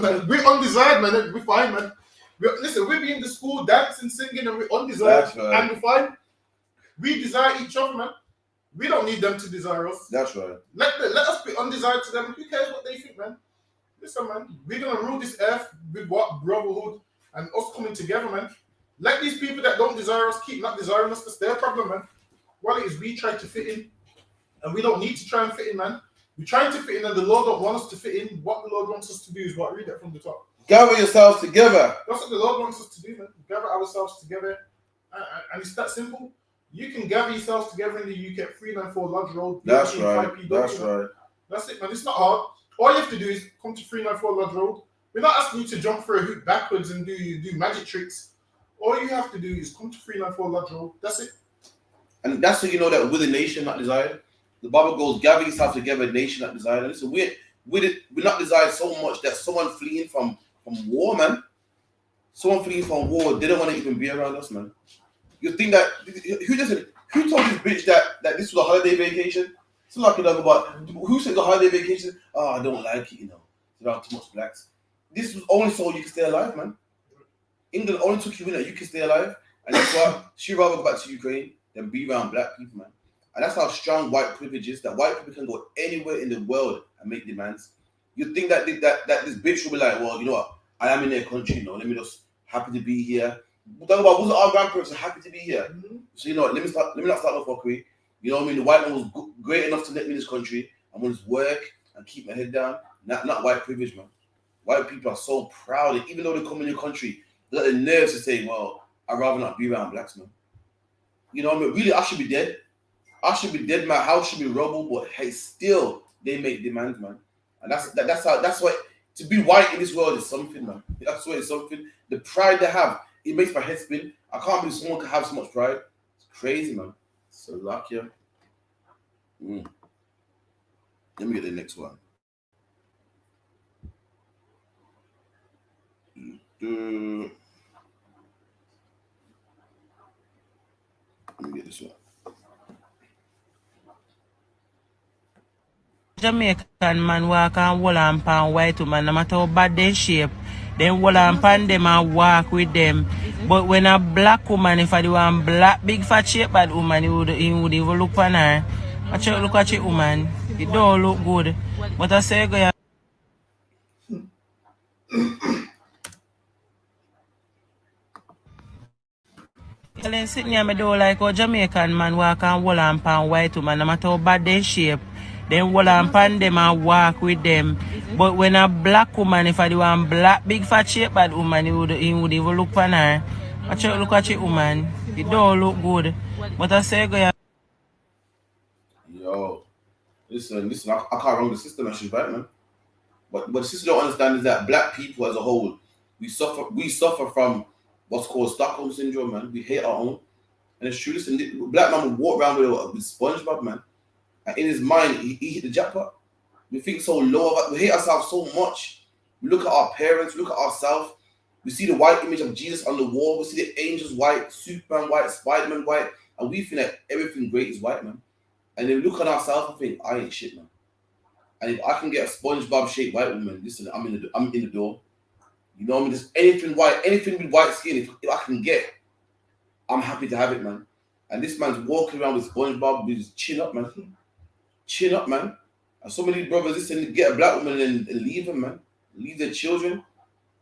man. We're undesired, man. We're fine, man. We'll be in the school dancing, singing, and we're undesired, and we're fine. We desire each other, man. We don't need them to desire us. That's right. Let us be undesired to them. Who cares what they think, man? Listen, man. We're gonna rule this earth with what? Brotherhood and us coming together, man. Let these people that don't desire us keep not desiring us. That's their problem, man. What it is, we try to fit in, and we don't need to try and fit in, man. We're trying to fit in, and the Lord don't want us to fit in. What the Lord wants us to do is what? Read that from the top. Gather yourselves together. That's what the Lord wants us to do, man. Gather ourselves together, and it's that simple. You can gather yourselves together in the UK at 394 Lodge Road. That's right. That's right. That's it, man. It's not hard. All you have to do is come to 394 Lodge Road. We're not asking you to jump through a hoop backwards and do magic tricks. All you have to do is come to 394 Lodge Road. That's it. And that's how you know that we're the nation not desired. The Bible goes, gather yourself together, nation not desired. And listen, we're not desired so much that someone fleeing from war, man. Someone fleeing from war, they don't want to even be around us, man. You think that who told this bitch that this was a holiday vacation? It's like another, but who said the holiday vacation? Oh, I don't like it, you know. There are too much blacks. This was only so you can stay alive, man. England only took you in that you can stay alive, and that's why she'd rather go back to Ukraine than be around black people, man. And that's how strong white privilege is. That white people can go anywhere in the world and make demands. You think that this bitch will be like, well, you know what? I am in their country, you know. Let me just happy to be here. Talk about wasn't our grandparents happy to be here? So you know what? Let me not start no fuckery. You know what I mean? The white man was great enough to let me in this country. I'm gonna just work and keep my head down. Not white privilege, man. White people are so proud that even though they come in your country, they got the nerves to say, well, I'd rather not be around blacks, man. You know what I mean? Really, I should be dead. I should be dead. My house should be rubble, but hey, still they make demands, man. And that's why To be white in this world is something, man. I swear it's something. The pride they have, it makes my head spin. I can't believe someone can have so much pride. It's crazy, man. So lucky. Let me get the next one. Let me get this one. Jamaican man walk and hold on pan white woman, no matter how bad they shape, then hold on pan them and walk with them. But when a black woman, if I do one black big fat shape bad woman, he would even look on her. Look at you woman, it don't look good. But I say go. Sitting here, me do like a Jamaican man walk and hold on pan white woman, no matter how bad they shape, then hold on pan them and walk with them. But when a black woman, if I do one black big fat shape bad woman, he would even look on her. Look at you woman, it don't look good. But I say go. Yo, listen, I can't wrong the system, actually, right, man. But the sister don't understand is that black people as a whole, we suffer from what's called Stockholm syndrome, man. We hate our own. And it's true, listen, black man will walk around with SpongeBob, man. And in his mind, he hit the jackpot. We think so low, we hate ourselves so much. We look at our parents, we look at ourselves. We see the white image of Jesus on the wall. We see the angels white, Superman white, Spider-Man white. And we think that everything great is white, man. And then we look at ourselves and think, I ain't shit, man. And if I can get a SpongeBob-shaped white woman, listen, I'm in the door. You know what I mean? Just anything white, anything with white skin, if I can get, I'm happy to have it, man. And this man's walking around with SpongeBob with his chin up, man. Chin up, man. And so many brothers, listen, get a black woman and leave them, man. Leave their children.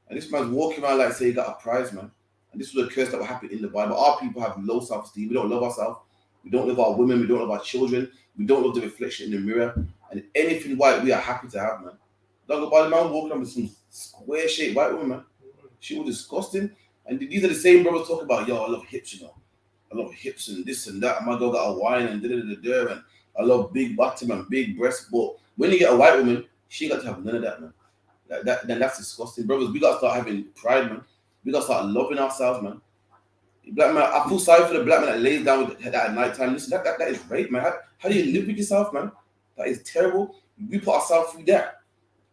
And this man's walking around like say he got a prize, man. And this was a curse that will happen in the Bible. Our people have low self-esteem. We don't love ourselves. We don't love our women. We don't love our children. We don't love the reflection in the mirror. And anything white, we are happy to have, man. Don't go by the man walking around with some square-shaped white woman, man. She was disgusting. And these are the same brothers talking about, yo, I love hips, you know. I love hips and this and that. My girl got a wine and da-da-da-da-da. And I love big bottom and big breasts. But when you get a white woman, she got to have none of that, man. Then that's disgusting. Brothers, we got to start having pride, man. We got to start loving ourselves, man. Black man, I feel sorry for the black man that lays down with that at night time. Listen, that is rape, man. How do you live with yourself, man? That is terrible. We put ourselves through that.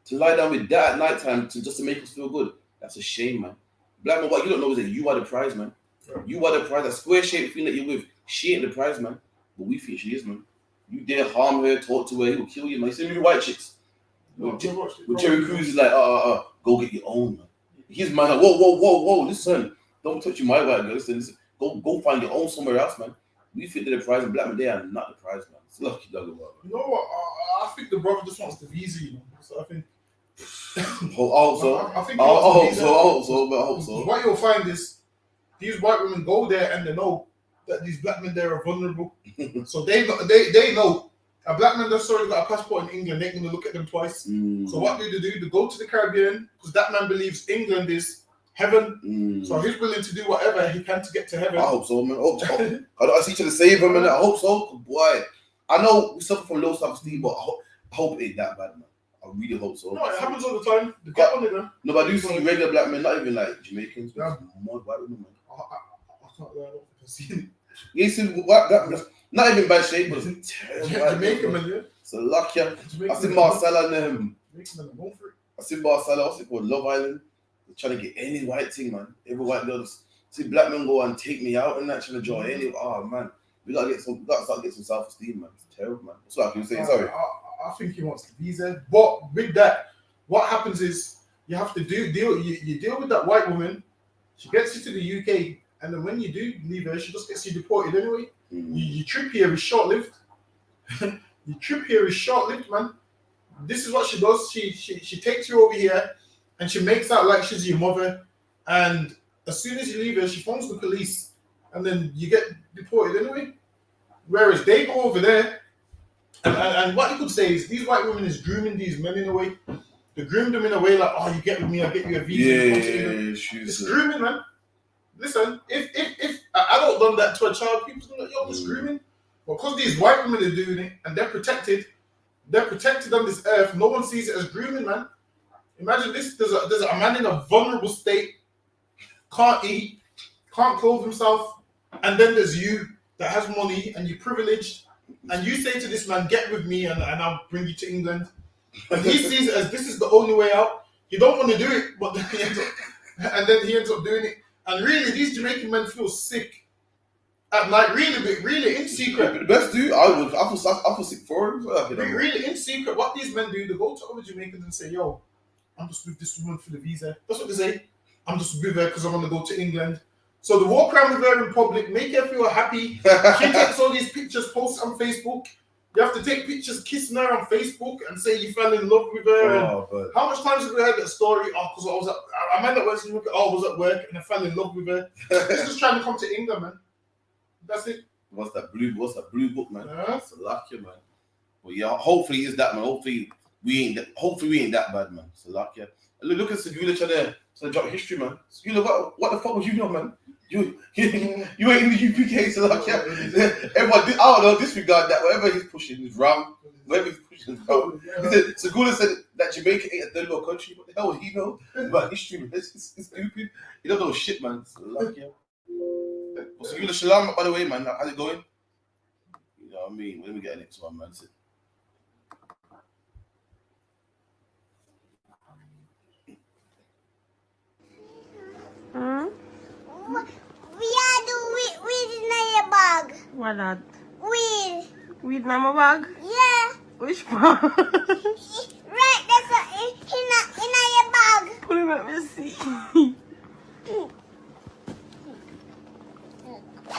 To lie down with that at night time just to make us feel good. That's a shame, man. Black man, what you don't know is that you are the prize, man. You are the prize. That square shaped thing that you're with, she ain't the prize, man. But we think she is, man. You dare harm her, talk to her, he will kill you, man. You see me white chicks? With Jerry Crews is like, go get your own, man. His man like, whoa, listen. Don't touch my white girl. Listen. Go find your own somewhere else, man. We think they're the prize, and black men, they are not the prize, man. It's lucky dog about it. You know what? I think the brother just wants the visa, you know. So I think. I hope so. What you'll find is these white women go there and they know that these black men there are vulnerable. So they know a black man that's already got a passport in England, they're going to look at them twice. So what do? They go to the Caribbean because that man believes England is heaven. So he's willing to do whatever he can to get to heaven. I hope so, man. I see each other save him, man. I hope so. Boy, I know we suffer from low self-esteem, but I hope it ain't that bad, man. I really hope so. No, it happens all the time. They get on it, man. No, but I do see regular black men, not even like Jamaicans, but more white women, man. I can't lie, I don't think I've seen it. You see white black men, not even bad shape, but Jamaican man, yeah. So lucky. I see Marcella and I see Marcella, what's it called? Love Island. They're trying to get any white thing, man. Every white girl see black men go and take me out and that trying to join any. Oh man. We gotta start getting some self-esteem, man. It's terrible, man. That's what I can say. Sorry. I think he wants the visa, but with that, what happens is you have to deal with that white woman. She gets you to the UK, and then when you do leave her, she just gets you deported anyway. Your trip here is short-lived. Your trip here is short-lived, man. This is what she does. She takes you over here, and she makes out like she's your mother. And as soon as you leave her, she phones the police, and then you get deported anyway. Whereas they go over there. And what you could say is these white women is grooming these men in a way. They groom them in a way like, oh, you get with me, I'll get you a visa. It's grooming, man. Listen, if I don't done that to a child, people's gonna like, yo, it's grooming. But because these white women are doing it and they're protected on this earth, no one sees it as grooming, man. Imagine this: there's a man in a vulnerable state, can't eat, can't clothe himself, and then there's you that has money and you're privileged, and you say to this man, "Get with me, and I'll bring you to England." And he sees it as this is the only way out. He don't want to do it, but then he ends up doing it. And really, these Jamaican men feel sick at night, really in secret. The best dude, I feel sick for him. Really in secret, what these men do, they go to other Jamaicans and say, "Yo, I'm just with this woman for the visa." That's what they say. "I'm just with her because I want to go to England." So they walk around with her in public, make her feel happy. She takes all these pictures, posts on Facebook. You have to take pictures kissing her on Facebook and say you fell in love with her. How much times have we heard that story? Oh, because I met that works in UK. Oh, I was at work and I fell in love with her. He's just trying to come to England, man. That's it. What's that blue book, man? It's a lucky, man. Well, yeah, hopefully it's that, man. Hopefully we ain't that bad, man. It's a lucky. Look at Segula trying to drop history, man. Segula, what the fuck was you doing, man? You ain't in the UPK, so like, everyone, I don't know, disregard that. Whatever he's pushing is wrong. Whatever he's pushing is wrong. Segula said that Jamaica ain't a third world country. What the hell would he know about history, man? It's stupid. He don't know shit, man. So like, Well, Segula, SHALAM, by the way, man. How's it going? You know what I mean? Let me get the next one, man. Weed in your bag. What that? Weed. Weed in my bag? Yeah. Which bag? Right, that's in your bag. Pull him up and see.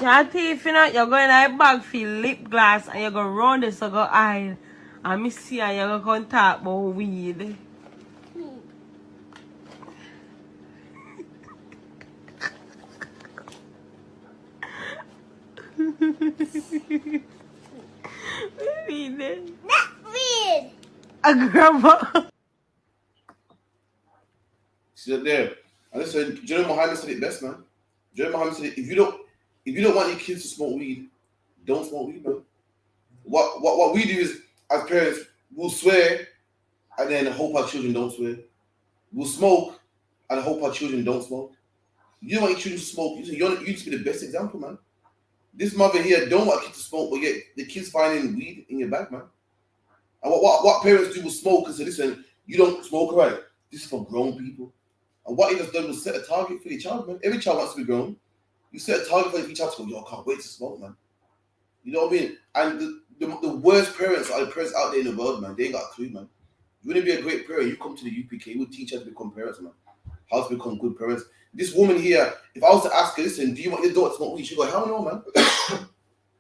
Your teeth, you know, you're going to a bag for lip gloss and you're going to run this so go eye. And me see and you're going to talk about weed. Not weed. A grandma. See that there? And listen, do you know Muhammad said it best, man? Do you know Muhammad said it? If you don't want your kids to smoke weed, don't smoke weed, man. What we do is, as parents, we'll swear and then hope our children don't swear. We'll smoke and hope our children don't smoke. You don't want your children to smoke. You just be the best example, man. This mother here don't want kids to smoke, but yet the kids finding weed in your bag, man. And what parents do with smoke is say, listen, you don't smoke, right? This is for grown people. And what he has done was set a target for your child, man. Every child wants to be grown. You set a target for your child to go, yo, I can't wait to smoke, man. You know what I mean? And the worst parents are the parents out there in the world, man. They ain't got a clue, man. You want to be a great parent, you come to the UPK, we'll teach you how to become parents, man. How to become good parents. This woman here, if I was to ask her, listen, do you want your daughter to smoke weed? She'd go, hell no, man.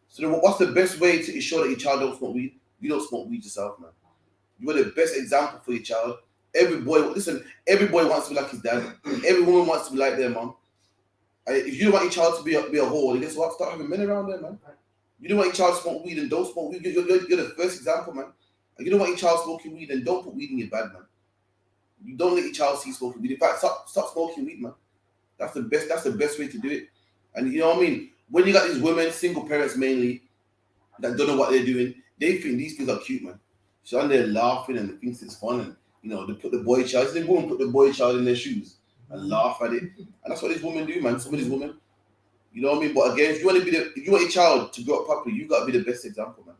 So then what's the best way to ensure that your child don't smoke weed? You don't smoke weed yourself, man. You are the best example for your child. Every boy wants to be like his dad. Every woman wants to be like their mom. If you don't want your child to be a whore, then guess what? Start having men around there, man. You don't want your child to smoke weed and don't smoke weed. You're the first example, man. You don't want your child smoking weed and don't put weed in your bag, man. You don't let your child see smoking weed. In fact, stop smoking weed, man. That's the best way to do it. And you know what I mean? When you got these women, single parents mainly, that don't know what they're doing, they think these things are cute, man. So on there laughing and they think it's fun, and you know, they put the boy child, they go and put the boy child in their shoes and laugh at it. And that's what these women do, man. Some of these women, you know what I mean? But again, if you want your child to grow up properly, you gotta be the best example, man.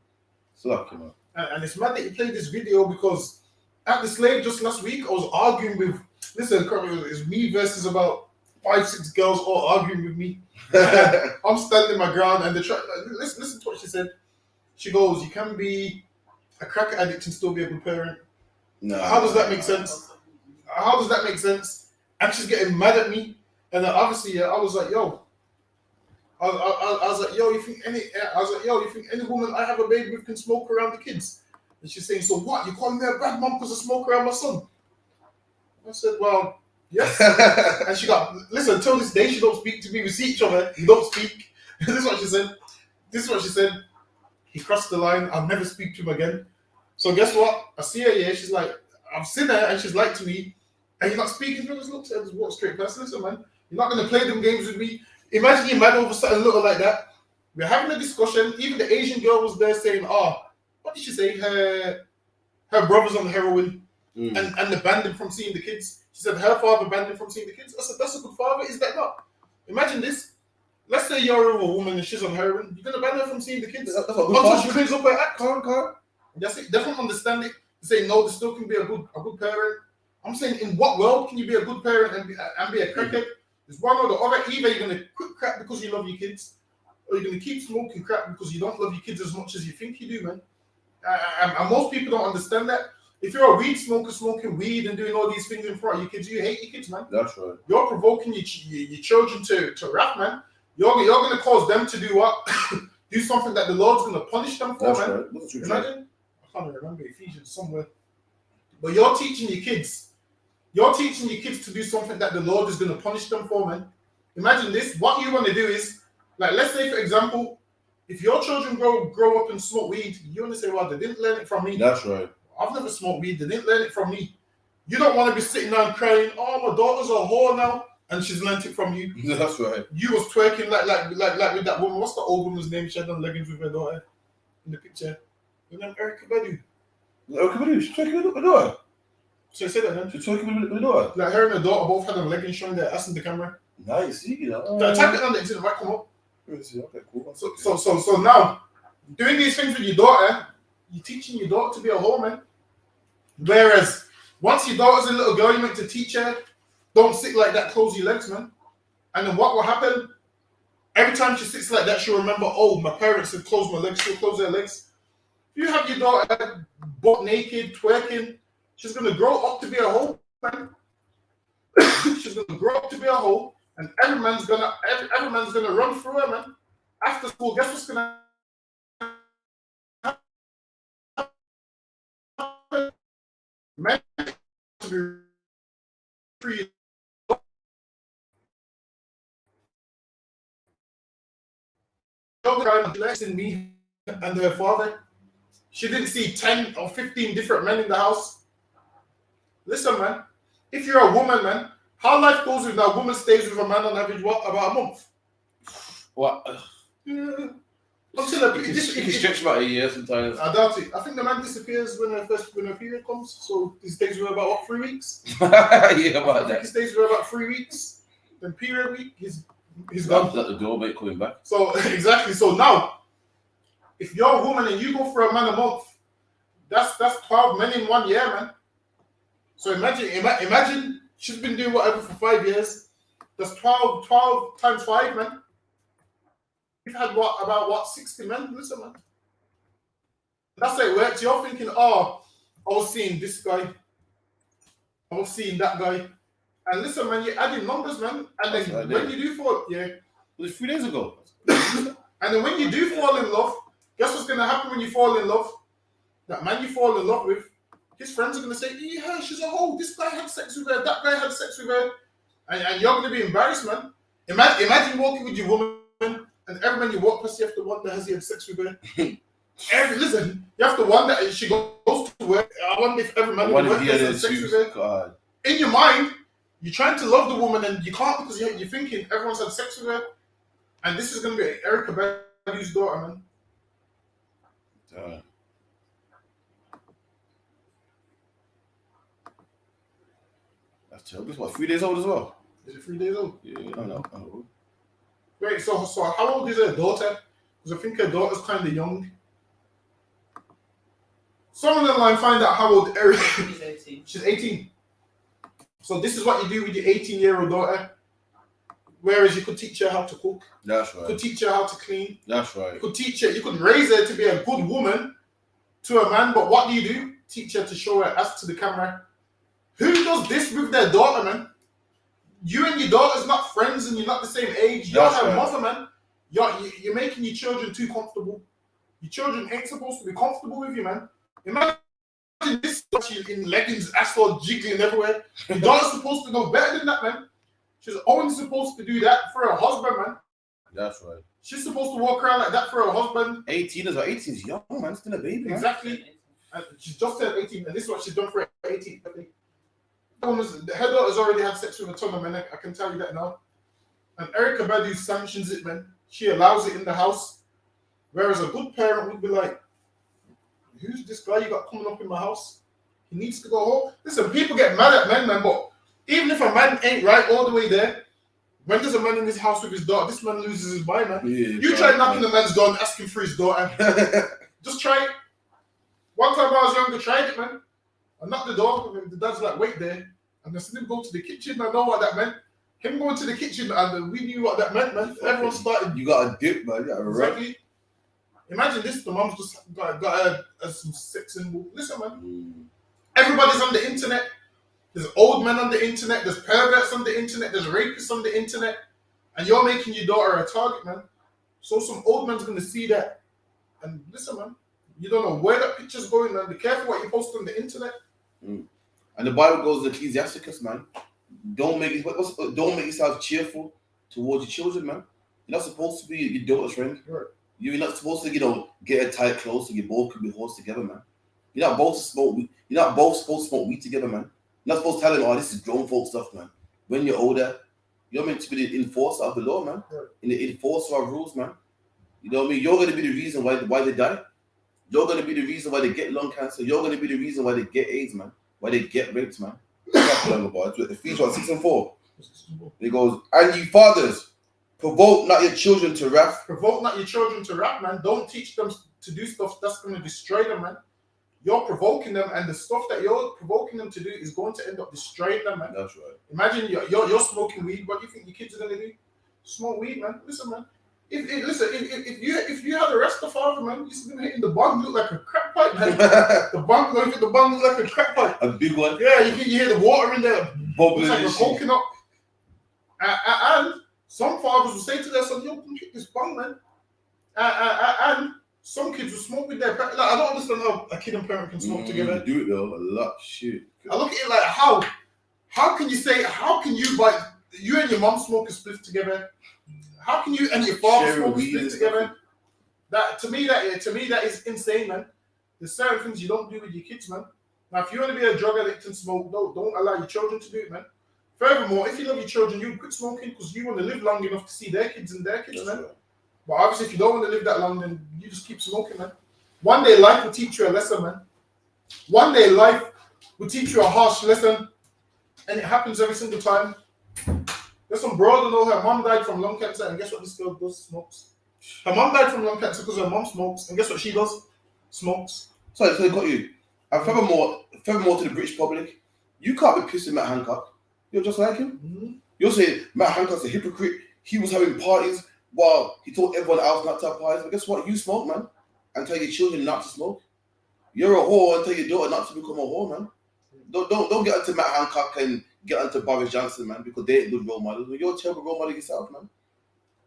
So like, man. And it's mad that you played this video because at the slave just last week, I was arguing with, listen, it's me versus about 5-6 girls all arguing with me. I'm standing my ground and listen to what she said. She goes, you can be a crack addict and still be a good parent. No. How does that make sense? How does that make sense? And she's getting mad at me. And then obviously, I was like, yo. I was like, yo, you think any woman I have a baby with can smoke around the kids? And she's saying, so what? You calling me a bad mom because I smoke around my son? I said, well, yes. And she got, listen, till this day, she don't speak to me. We see each other, we don't speak. This is what she said. He crossed the line. I'll never speak to him again. So guess what? I see her here. She's like, I've seen her and she's like to me. And you're not speaking to her. Just look at her, just walk straight past. Listen, man, you're not going to play them games with me. Imagine you mad over something little like that. We're having a discussion. Even the Asian girl was there saying, what did she say? Her brother's on heroin. and they banned him from seeing the kids. She said her father banned him from seeing the kids. I said, that's a good father, is that not? Imagine this. Let's say you're a woman and she's on heroin. You're going to ban her from seeing the kids until she cleans up her act. That's it. They don't understand it. They say, no, they still can be a good parent. I'm saying, in what world can you be a good parent and be a crackhead? There's one or the other. Either you're going to quit crack because you love your kids, or you're going to keep smoking crack because you don't love your kids as much as you think you do, man. And most people don't understand that. If you're a weed smoker, smoking weed and doing all these things in front of your kids, you hate your kids, man. That's right. You're provoking your children to rap, man. You're going to cause them to do what? Do something that the Lord's going to punish them for, man. Right. That's Imagine. I can't remember Ephesians somewhere. But you're teaching your kids. You're teaching your kids to do something that the Lord is going to punish them for, man. Imagine this. What you want to do is, like, let's say, for example, if your children grow up and smoke weed, you want to say, well, they didn't learn it from me. That's right. I've never smoked weed. They didn't learn it from me. You don't want to be sitting there and crying, oh, my daughter's a whore now, and she's learned it from you. That's right. You was twerking like with that woman. What's the old woman's name? She had on leggings with her daughter in the picture. Her name Erica Badu. Erica Badu? She's twerking with her daughter? So I said that, man. She's twerking with her daughter? Like her and her daughter both had on leggings showing their ass in the camera. Nice. You know. Type it on the internet, might come up. Okay, cool. So now, doing these things with your daughter, you're teaching your daughter to be a whore, man. Whereas, once your daughter's a little girl, you meant to teach her, don't sit like that, close your legs, man. And then what will happen? Every time she sits like that, she'll remember, oh, my parents said close my legs, she'll close their legs. If you have your daughter butt naked, twerking, she's going to grow up to be a whore, man. She's going to grow up to be a whore, and every man's going to run through her, man. After school, guess what's going to happen? Men to be free. In me and her father. She didn't see 10 or 15 different men in the house. Listen, man. If you're a woman, man, how life goes with that woman stays with a man on average, what, about a month? What? Yeah. It can stretch about a year sometimes. I doubt it. I think the man disappears when her period comes. So he stays with her about, what, 3 weeks? Yeah, about that. He stays with her about 3 weeks. Then period week, he's gone. At the door, mate, coming back. So, exactly. So now, if you're a woman and you go for a man a month, that's 12 men in 1 year, man. So imagine she's been doing whatever for 5 years. That's 12 times 5, man. You've had about 60 men? Listen, man. That's how it works. You're thinking, oh, I was seeing this guy. I was seeing that guy. And listen, man, you're adding numbers, man. And then when you do fall, it was 3 days ago. And then when you do fall in love, guess what's going to happen when you fall in love? That man you fall in love with, his friends are going to say, yeah, she's a hoe. This guy had sex with her. That guy had sex with her. And you're going to be embarrassed, man. Imagine walking with your woman, and every man you walk past, you have to wonder, has he had sex with her? Listen, you have to wonder, if she goes to work, I wonder if every man in the work has had sex with her. God. In your mind, you're trying to love the woman, and you can't because you're thinking everyone's had sex with her. And this is going to be Erica Badu's daughter, man. That's terrible. This what, 3 days old as well? Is it 3 days old? Yeah, I don't know. Wait, so how old is her daughter? Because I think her daughter's kind of young. Someone online find out how old Erica is. She's 18. She's 18. So this is what you do with your 18-year-old daughter. Whereas you could teach her how to cook. That's right. You could teach her how to clean. That's right. You could teach her, you could raise her to be a good woman to a man, but what do? Teach her to show her ass to the camera. Who does this with their daughter, man? You and your daughter's not friends and you're not the same age. You're her mother, man. You're making your children too comfortable. Your children ain't supposed to be comfortable with you, man. Imagine this in leggings, asphalt jiggling everywhere. Your daughter's supposed to know better than that, man. She's only supposed to do that for her husband, man. That's right. She's supposed to walk around like that for her husband. 18 is young, man. Still a baby, man. Exactly. And she's just turned 18, and this is what she's done for her 18. Her daughter's already had sex with a ton of men, I can tell you that now. And Erica Badu sanctions it, man. She allows it in the house. Whereas a good parent would be like, who's this guy you got coming up in my house? He needs to go home. Listen, people get mad at men, man, but even if a man ain't right all the way there, when there's a man in his house with his daughter, this man loses his mind, man. Yeah, You try knocking a man's door and asking for his daughter. Just try it. One time I was younger, tried it, man. I knocked the door, and the dad's like, wait there. And I seen him go to the kitchen. I know what that meant. Him going to the kitchen, and we knew what that meant, man. Everyone started. You got a dip, man. You got a Exactly. Imagine this, the mom's just got some sex symbol. Listen, man. Everybody's on the internet. There's old men on the internet. There's perverts on the internet. There's rapists on the internet. And you're making your daughter a target, man. So some old man's going to see that. And listen, man. You don't know where that picture's going, man. Be careful what you post on the internet. And the Bible goes in Ecclesiasticus, man. Don't make yourself cheerful towards your children, man. You're not supposed to be your daughter's friend. Right. You're not supposed to, get a tight clothes so you both can be horsed together, man. You're not both supposed to smoke weed together, man. You're not supposed to tell them, oh, this is grown folk stuff, man. When you're older, you're meant to be the enforcer of the law, man. Right. And the enforcer of rules, man. You know what I mean? You're going to be the reason why they die. You're going to be the reason why they get lung cancer. You're going to be the reason why they get AIDS, man. Why they get raped, man. Ephesians 6 and 4. It goes, and you fathers, provoke not your children to wrath. Provoke not your children to wrath, man. Don't teach them to do stuff that's going to destroy them, man. You're provoking them, and the stuff that you're provoking them to do is going to end up destroying them, man. That's right. Imagine you're smoking weed. What do you think your kids are going to do? Smoke weed, man. Listen, man. If you had a Rastafari, man, you're going to hit in the bong look like a crack pipe, man. the bong look like a crack pipe. A big one. Yeah, you hear the water in there bubbling like a coconut. And some fathers will say to their son, yo, come hit this bong, man. And some kids will smoke with their parents. Like, I don't understand how a kid and parent can smoke together. Do it though, a lot. Shit. I look at it like, how can you and your mom smoke a spliff together? How can you and your father smoke a spliff together? To me that is insane, man. There's certain things you don't do with your kids, man. Now, if you want to be a drug addict and smoke, don't allow your children to do it, man. Furthermore, if you love your children, you quit smoking because you want to live long enough to see their kids and their kids, man. Right. But obviously, if you don't want to live that long, then you just keep smoking, man. One day, life will teach you a lesson, man. One day, life will teach you a harsh lesson, and it happens every single time. There's some broad, know her mom died from lung cancer, and guess what this girl does? Smokes. Her mom died from lung cancer because her mom smokes, and guess what she does? Smokes. So they got you. And furthermore to the British public, you can't be pissing Matt.Hancock. You're just like him. Mm-hmm. You're saying Matt.Hancock's a hypocrite. He was having parties while he told everyone else not to have parties. But guess what? You smoke, man, and tell your children not to smoke. You're a whore and tell your daughter not to become a whore, man. Don't get onto Matt.Hancock and get onto Boris Johnson, man, because they ain't good role models. You're a terrible role model yourself, man.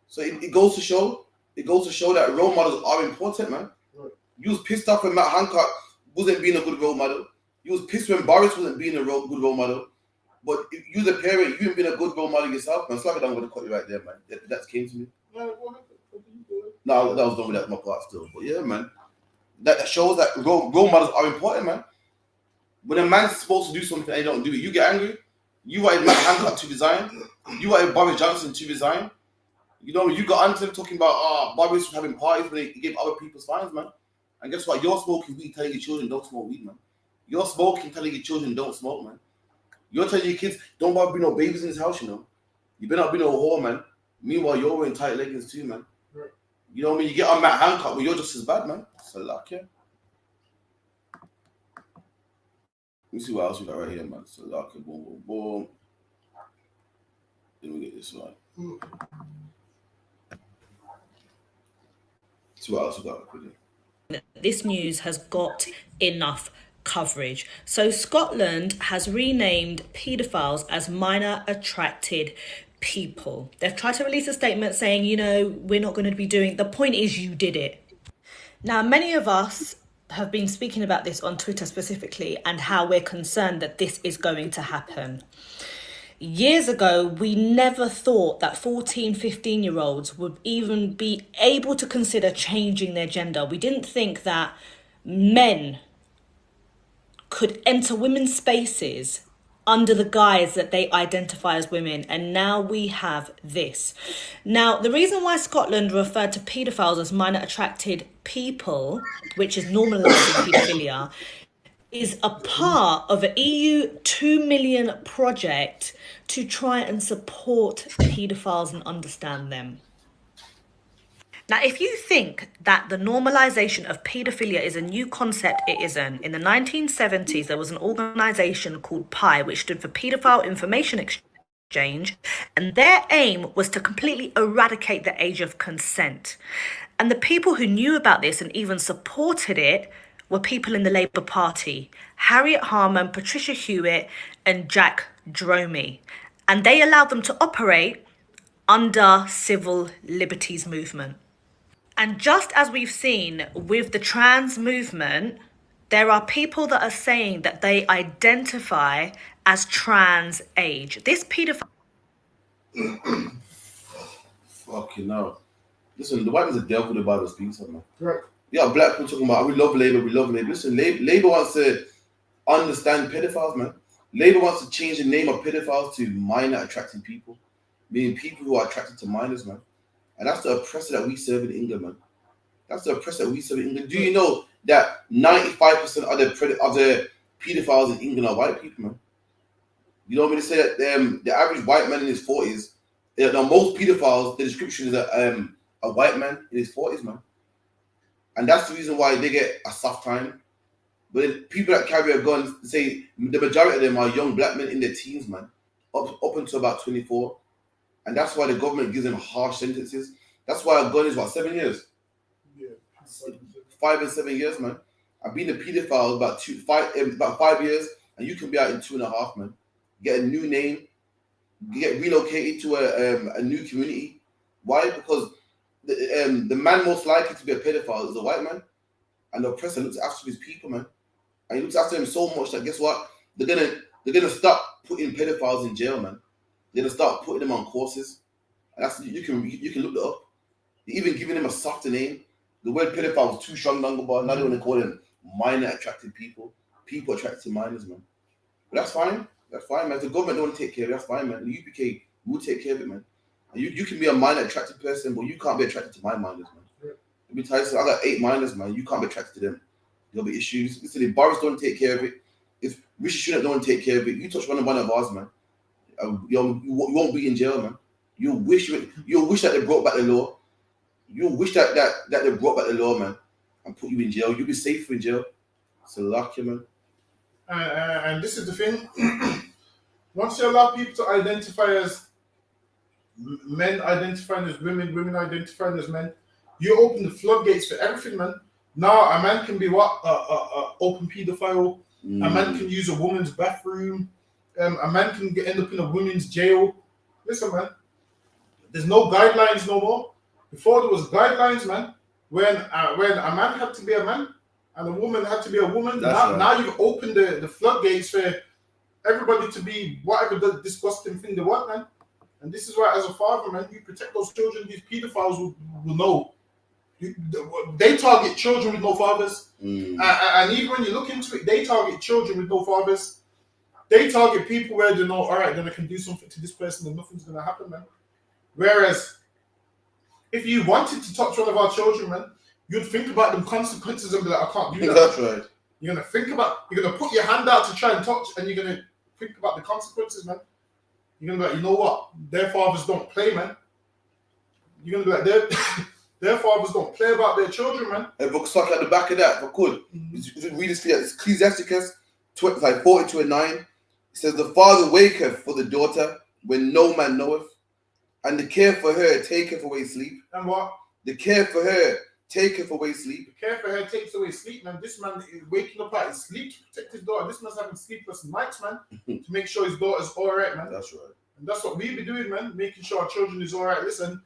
So it goes to show that role models are important, man. Right. You was pissed off when Matt.Hancock wasn't being a good role model. You was pissed when Boris wasn't being a good role model. But if you the parent, you ain't been a good role model yourself, man. Sorry, I'm going to cut you right there, man. That came to me. No, that was done with my part still. But yeah, man. That shows that role models are important, man. When a man's supposed to do something and they don't do it, you get angry. You wanted Matt.Hancock to resign. You wanted Boris Johnson to resign. You know, you got onto them talking about Boris was having parties when he gave other people's fines, man. And guess what? You're smoking weed, telling your children don't smoke weed, man. You're smoking, telling your children don't smoke, man. You're telling your kids don't bother bring no babies in this house, you know. You better not be no whore, man. Meanwhile, you're wearing tight leggings too, man. Right. You know what I mean? You get on Matt.Hancock, but you're just as bad, man. It's a luck, yeah. Let me see what else we got right here, man. It's a luck, boom, boom, boom. Then we get this one. See what else we got quickly. This news has got enough coverage. So Scotland has renamed paedophiles as minor attracted people. They've tried to release a statement saying, you know, we're not going to be doing, the point is you did it. Now, many of us have been speaking about this on Twitter specifically and how we're concerned that this is going to happen. Years ago, we never thought that 14, 15-year-olds would even be able to consider changing their gender. We didn't think that men could enter women's spaces under the guise that they identify as women. And now we have this. Now, the reason why Scotland referred to paedophiles as minor attracted people, which is normalising paedophilia, is a part of an EU 2 million project to try and support paedophiles and understand them. Now, if you think that the normalization of paedophilia is a new concept, it isn't. In the 1970s, there was an organization called PI, which stood for Paedophile Information Exchange, and their aim was to completely eradicate the age of consent. And the people who knew about this and even supported it were people in the Labour Party, Harriet Harman, Patricia Hewitt, and Jack Dromey. And they allowed them to operate under civil liberties movement. And just as we've seen with the trans movement, there are people that are saying that they identify as trans age. This paedophile... Fucking hell. Listen, the white man's a devil, the Bible speaks of, man. Right. Yeah, black people talking about, we love Labour, we love Labour. Listen, Labour wants to understand pedophiles, man. Labour wants to change the name of pedophiles to minor attracting people, meaning people who are attracted to minors, man. And that's the oppressor that we serve in England, man. That's the oppressor that we serve in England. Do you know that 95% of the pedophiles in England are white people, man? You know what I mean? They say that the average white man in his 40s, now most pedophiles, the description is a white man in his 40s, man. And that's the reason why they get a soft time. But people that carry a gun, say the majority of them are young black men in their teens, man, up until about 24. And that's why the government gives them harsh sentences. That's why a gun is, what, 7 years? Yeah. 5 and 7 years, man. I've been a pedophile about 5 years, and you can be out in 2.5, man. Get a new name, get relocated to a new community. Why? Because the man most likely to be a pedophile is a white man, and the oppressor looks after his people, man. And he looks after them so much that, guess what? They're gonna start putting pedophiles in jail, man. They're gonna start putting them on courses, and that's you can look that up. They're even giving them a softer name. The word pedophile was too strong, but now they want to call them minor attracted people. People attracted to minors, man. But that's fine. That's fine, man. If the government don't want to take care of it, that's fine, man. The UPK will take care of it, man. And you can be a minor attracted person, but you can't be attracted to my minors, man. Let me tell you something. I got 8 minors, man. You can't be attracted to them. There'll be issues. Listen, if Boris don't take care of it, if Rishi Sunak don't take care of it, you touch one of ours, man. You won't be in jail, man. You'll wish that they brought back the law. You'll wish that they brought back the law, man, and put you in jail. You'll be safer in jail. So lucky, man. And this is the thing. Once you allow people to identify as men, identifying as women, women identifying as men, you open the floodgates for everything, man. Now a man can be open pedophile. A man can use a woman's bathroom. A man can end up in a women's jail. Listen, man. There's no guidelines no more. Before there was guidelines, man. When a man had to be a man and a woman had to be a woman. Now you've opened the floodgates for everybody to be whatever the disgusting thing they want, man. And this is why, as a father, man, you protect those children. These pedophiles will know. They target children with no fathers. And even when you look into it, they target children with no fathers. They target people where they know, all right, then I can do something to this person and nothing's going to happen, man. Whereas, if you wanted to touch one of our children, man, you'd think about the consequences and be like, I can't do that. That's right. You're going to put your hand out to try and touch, and you're going to think about the consequences, man. You're going to be like, you know what? Their fathers don't play, man. You're going to be like, their fathers don't play about their children, man. If I could suck at the back of that, if I could, read this here. It's Ecclesiasticus 42:9. It says, the father waketh for the daughter when no man knoweth, and the care for her taketh away sleep. And what? The care for her taketh away sleep. The care for her takes away sleep, man. This man is waking up out his sleep to protect his daughter. This man's having sleepless nights, man, to make sure his daughter's all right, man. That's right. And that's what we be doing, man, making sure our children is all right. Listen,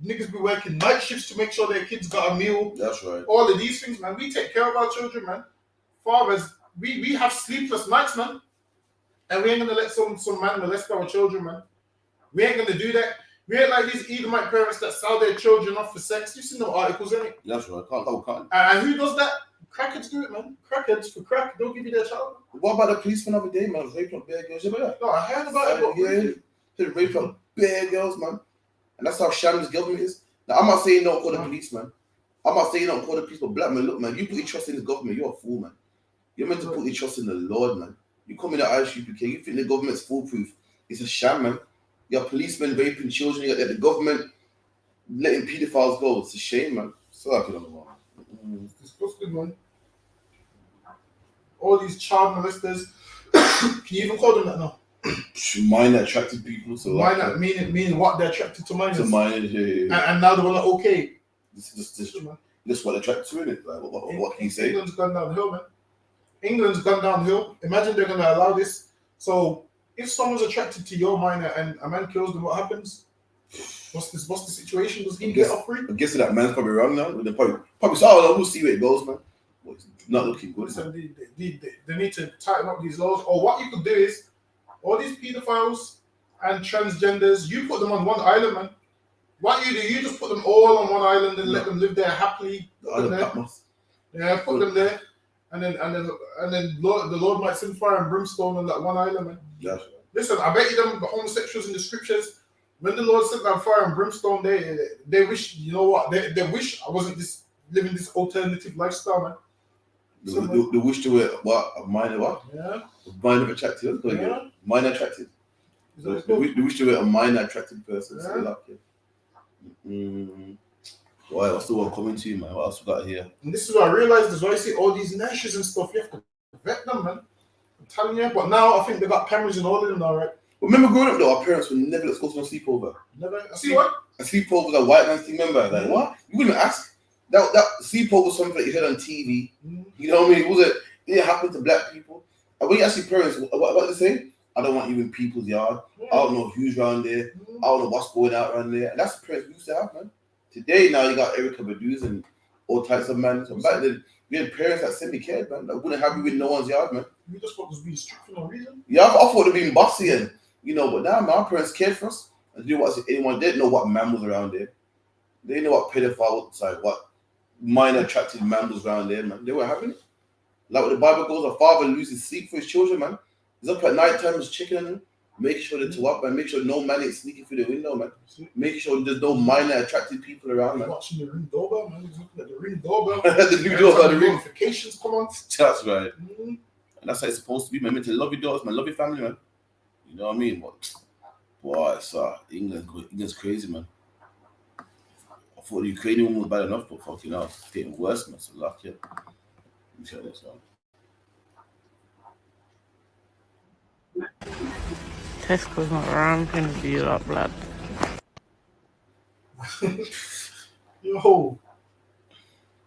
niggas be working night shifts to make sure their kids got a meal. That's right. All of these things, man. We take care of our children, man. Fathers, we have sleepless nights, man. And we ain't gonna let some man molest our children, man. We ain't gonna do that. We ain't like these Edomite parents that sell their children off for sex. You've seen them articles, ain't it? That's right. Can't. And who does that? Crackheads do it, man. Crackheads for crack. Don't give you their child. What about the policeman the other day, man? Raping up bare girls. You remember that? No, I heard about it. Yeah, raping up bare girls, man. And that's how sham this government is. Now, I'm not saying don't call the police, man. I'm not saying don't call the police, but black man, look, man, you put your trust in this government, you're a fool, man. You're meant to put your trust in the Lord, man. You come in the I.S.U.P.K, you think the government's foolproof. It's a sham, man. You got policemen raping children, you got the government letting pedophiles go. It's a shame, man. So I can understand. It's disgusting, man. All these child molesters. Can you even call them that now? Minor attracted people. So minor, meaning what they're attracted to minors. To minors, yeah. And now they're like, okay. This what attracted to it. Like, what can you say? England's gone downhill, man. England's gone downhill. Imagine they're going to allow this. So if someone's attracted to your minor and a man kills them, what happens? What's the situation? Does he get off free? I guess that man's probably wrong now. They probably say, oh, we'll see where it goes, man. Well, it's not looking good. Listen, they need to tighten up these laws. Or what you could do is, all these pedophiles and transgenders, you put them on one island, man. What you do, you just put them all on one island and let them live there happily. Yeah, put them there, and then the Lord might send fire and brimstone on that one island, man. Yeah. Listen, I bet you them the homosexuals in the scriptures, when the Lord sent down fire and brimstone, they wish, you know what? They wish I wasn't living this alternative lifestyle, man. The wish to it, what? A minor what? Yeah. A minor attracted. Yeah. Minor attracted. The wish to it a minor attracted person. Yeah. So like, Well, I still want to come into you, man. What else we got here? And this is what I realized as well. I see all these nashes and stuff. You have to vet them, man. I'm telling you. But now I think they got cameras in all of them now, right? Remember growing up though, our parents would never let us go to no sleepover. Never. See what? A sleepover was a white man's thing, remember? Like, what? You wouldn't ask. That sleepover was something that you heard on TV. You know what I mean? It didn't happen to black people. And when you ask your parents, what they say? I don't want you in people's yard. I don't know who's around there. I don't know what's going out around there. And that's the parents we used to have, man. Today, now you got Erica Badu's and all types of men. So back then, we had parents that semi-cared, man. That wouldn't have you in no one's yard, man. You just thought it was being strict for no reason? Yeah, I thought it being bossy and, you know, but now my parents cared for us. And they didn't know what man was around there. They didn't know what pedophile was, like what minor attractive man was around there, man. They weren't having it. Like what the Bible goes, a father loses sleep for his children, man. He's up at night time, just checking on them. Making sure they're to up, man. Make sure no man ain't sneaking through the window, man. Make sure there's no minor attractive people around, man. Watching the Ring doorbell, man. He's looking at the Ring doorbell. The new doorbell, the Ring notifications come on. That's right. And that's how it's supposed to be, man. Meant to love your daughters, man. Love your family, man. You know what I mean? But boy, it's England's crazy, man. I thought the Ukrainian one was bad enough, but fucking hell, it's getting worse, man. So lucky. Let me tell you this, man. Tesco's not around, I'm gonna be up, blood. Yo,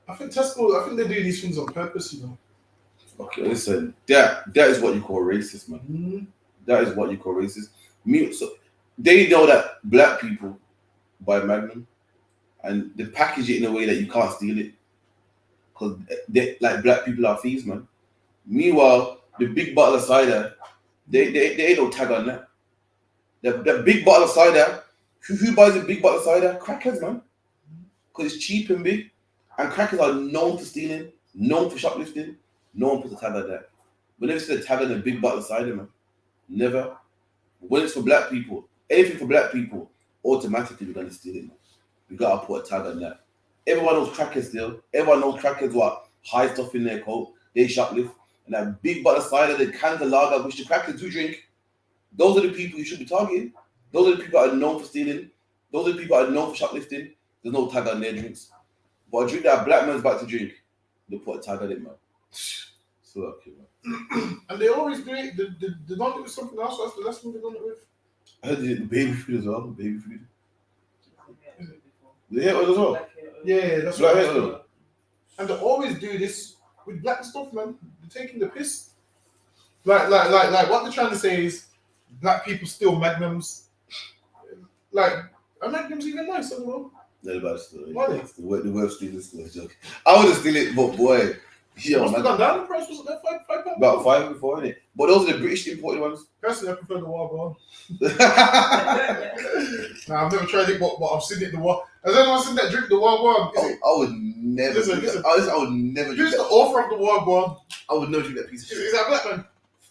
I think they do these things on purpose, you know. Okay, listen, that is what you call racist, man. That is what you call racist. So they know that black people buy Magnum and they package it in a way that you can't steal it. Because like black people are thieves, man. Meanwhile, the big bottle of cider, they ain't no tag on that. The big bottle of cider, who buys a big bottle of cider? Crackheads, man. Because it's cheap and big. And crackers are known for stealing, known for shoplifting. No one puts a tag on that. We never see a tag on a big bottle of cider, man. Never. When it's for black people, anything for black people, automatically we're going to steal it, man. We got to put a tag on that. Everyone knows crackers still. Everyone knows crackers what? Hide stuff in their coat. They shoplift. And that big bottle of cider, the cans of lager, which the crackers do drink, those are the people you should be targeting. Those are the people that are known for stealing. Those are the people that are known for shoplifting. There's no tag on their drinks. But a drink that a black man's about to drink, they put a tag on it, man. So okay, man. And they always do it. They don't do it with something else. That's the last one they're doing it with. I heard they did the baby food as well. The baby food. The hair oil as well. Yeah, that's black what hair oil. And they always do this with black stuff, man. They're taking the piss. Like what they're trying to say is black people steal Magnums. Like, are Magnums even nice? I don't know. They're about to steal it. Why they? The word stealing is still a joke. I would have steal it, but boy. Yeah, must have gone down the price, wasn't that £5? About £5 before, innit? But those are the British imported ones. Personally, I prefer the Wagwan. Nah, I've never tried it, but I've seen it. Has anyone seen that drink, the Wagwan? I would never. Listen. I would never. Who's the author of the Wagwan? I would never drink that piece of shit. Is that a black man?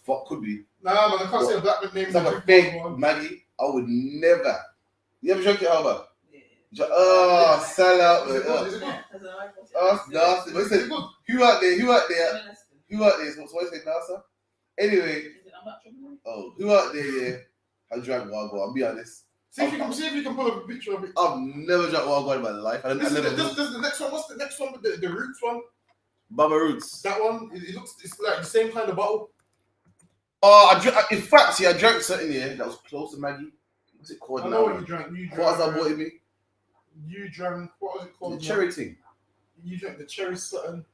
Fuck, could be. Nah, man, I can't say a black man name. It's like a fake Maggie. I would never. You ever drink it, Albert? Oh, sell out, man. Is it good? Oh, nasty. Listen, who out there? Who out there? So what I say now, sir? Anyway. Who out there? Yeah, I drank Wagwan. I'll be honest. See if you can pull up a picture of it. I've never drank Wagwan in my life. This is the next one. What's the next one? The Roots one. Baba Roots. That one. It looks. It's like the same kind of bottle. In fact, I drank something here that was close to Maggie. What's it called? I know what you drank. What was I bought me? You drank. What was it called? The cherry thing. You drank the cherry something.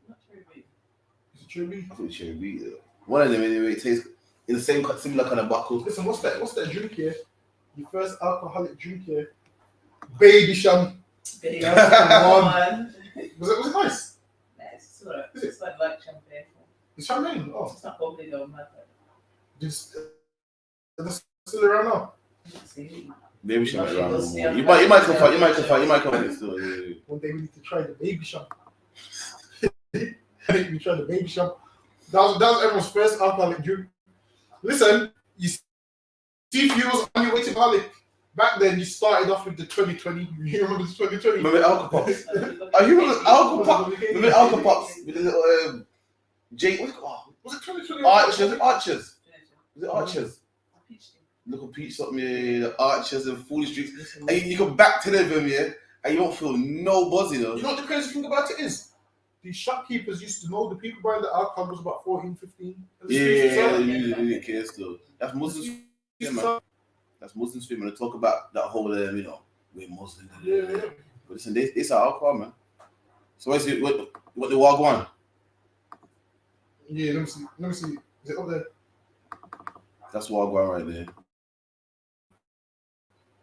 Not cherry beet. Is it cherry beet? I thought cherry beet. One of them anyway. It tastes in the same similar kind of bottle. Listen, what's that drink here? Your first alcoholic drink here. Baby Sham. Was it nice? It's alright. It's like champagne. It's champagne? Oh. It's not bubbly though, matter. Just still around now? Baby Sham is around no more. You might come find it still. Yeah. One day we need to try the Baby Sham. We try the Baby Sham. That was everyone's first alcoholic drink. Listen, you see if you was on your way to alcoholic. Back then, you started off with the 2020. You remember the 2020? Remember Alka Pops? You remember Alka Pops? Remember Alka Pops with the little Jake? What's it called? Was it 2020? Archers. Was it Archers? Little peach something, yeah, the Archers and foolish drinks. And you go back to them, yeah, and you don't feel no buzz, you know. You know what the crazy thing about it is? The shopkeepers used to know the people buying the alcohol was about 14, 15. Yeah, they didn't care still. That's Muslims, man. That's Muslims film. When they talk about that whole, you know, we're Muslims. Yeah. But listen, they sell alcohol, man. So what the Wagwan? Yeah, let me see. Is it up there? That's Wagwan right there.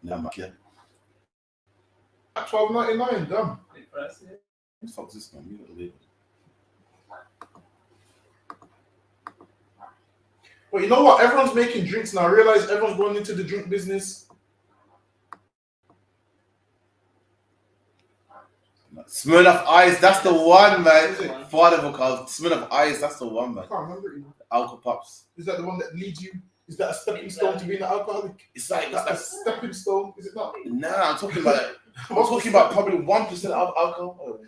Nah, man, yeah. $12.99, damn. What the fuck is this, man? You gotta leave it. But you know what? Everyone's making drinks now. I realize everyone's going into the drink business. Smirnoff Ice, that's the one, man. Father vocal. Smirnoff Ice, that's the one, man. I can't remember it. Alka Pops. Is that the one that leads you? Is that a stepping stone to being an alcoholic? It's like that's a stepping stone. Is it not? Nah, I'm talking about probably 1% of alcohol.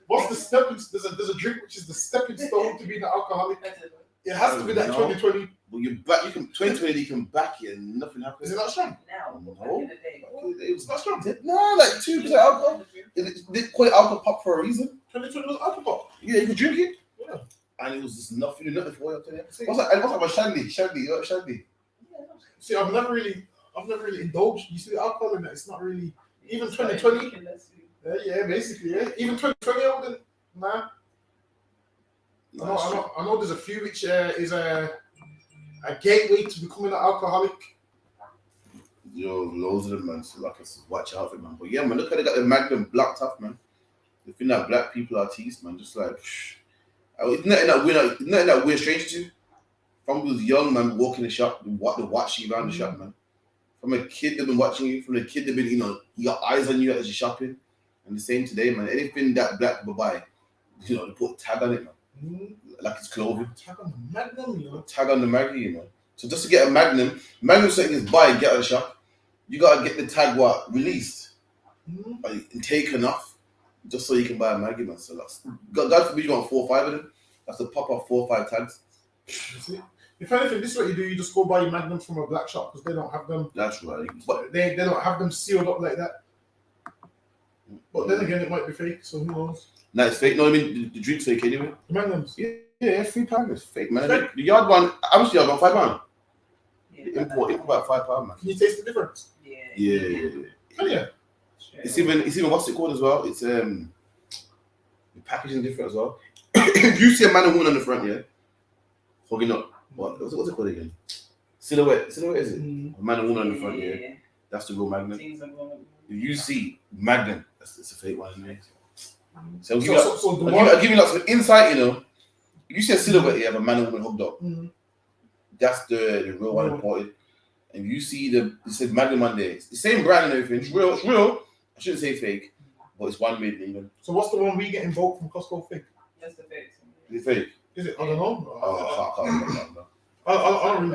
What's the stepping? There's a drink which is the stepping stone to being an alcoholic. It has to be that 2020. Well, you 2020 you can back it and nothing happens. Is it not strong? No. It's not strong. No, like 2% alcohol. They call it alcohol pop for a reason. 2020 was alcohol pop. Yeah, you could drink it. Yeah. And it was just nothing for you. What's about Shandy? Shandy. See, I've never really indulged. You see, alcohol in that. It's not really even 2020. Yeah, basically, yeah. Even 2020, I wouldn't. Nah. I know. There's a few which is a gateway to becoming an alcoholic. Yo, loads of them, man. So like, watch out for it, man. But yeah, man, look how they got the Magnum blocked off, man. They think that black people are teased, man. Just like, nothing that we're strange to. From we was young, man, walking the shop, they watch you around the shop, man. From a kid, they've been watching you. From a kid, they've been, you got eyes on you as you're shopping. And the same today, man. Anything that black people buy, they put a tag on it, man. Like it's clothing. Tag on the Magnum, Tag on the Magnum, So just to get a Magnum something is buy and get out of the shop. You gotta get the tag released and taken off, just so you can buy a Magnum. So that's God forbid you want 4 or 5 of them. That's to pop off 4 or 5 tags. See? If anything, this is what you do. You just go buy your Magnums from a black shop because they don't have them. That's right. But they don't have them sealed up like that. But then again, it might be fake. So who knows? No, it's fake. No, I mean the drink's fake anyway. The Magnums. Yeah, £3 is fake, man. Fake. The yard one, how much the yard one? £5. Yeah, import about £5, man. Can you taste the difference? Yeah. Oh yeah. It's even what's it called as well? It's the packaging different as well. If you see a man and woman on the front, yeah, hogging up. What's it called again? Silhouette is it? A man and woman on the front, yeah. That's the real Magnum. If you see Magnum, it's a fake one, anyway. So I'll give you lots of insight, If you see a silhouette, you have a man and woman hooked up. That's the real one imported. And you see it says Magnum on there. It's the same brand and everything. It's real. I shouldn't say fake, but it's one made even. So what's the one we get in bulk from Costco fake? That's the fake. Is it fake? Is it? I don't know. I can't remember. I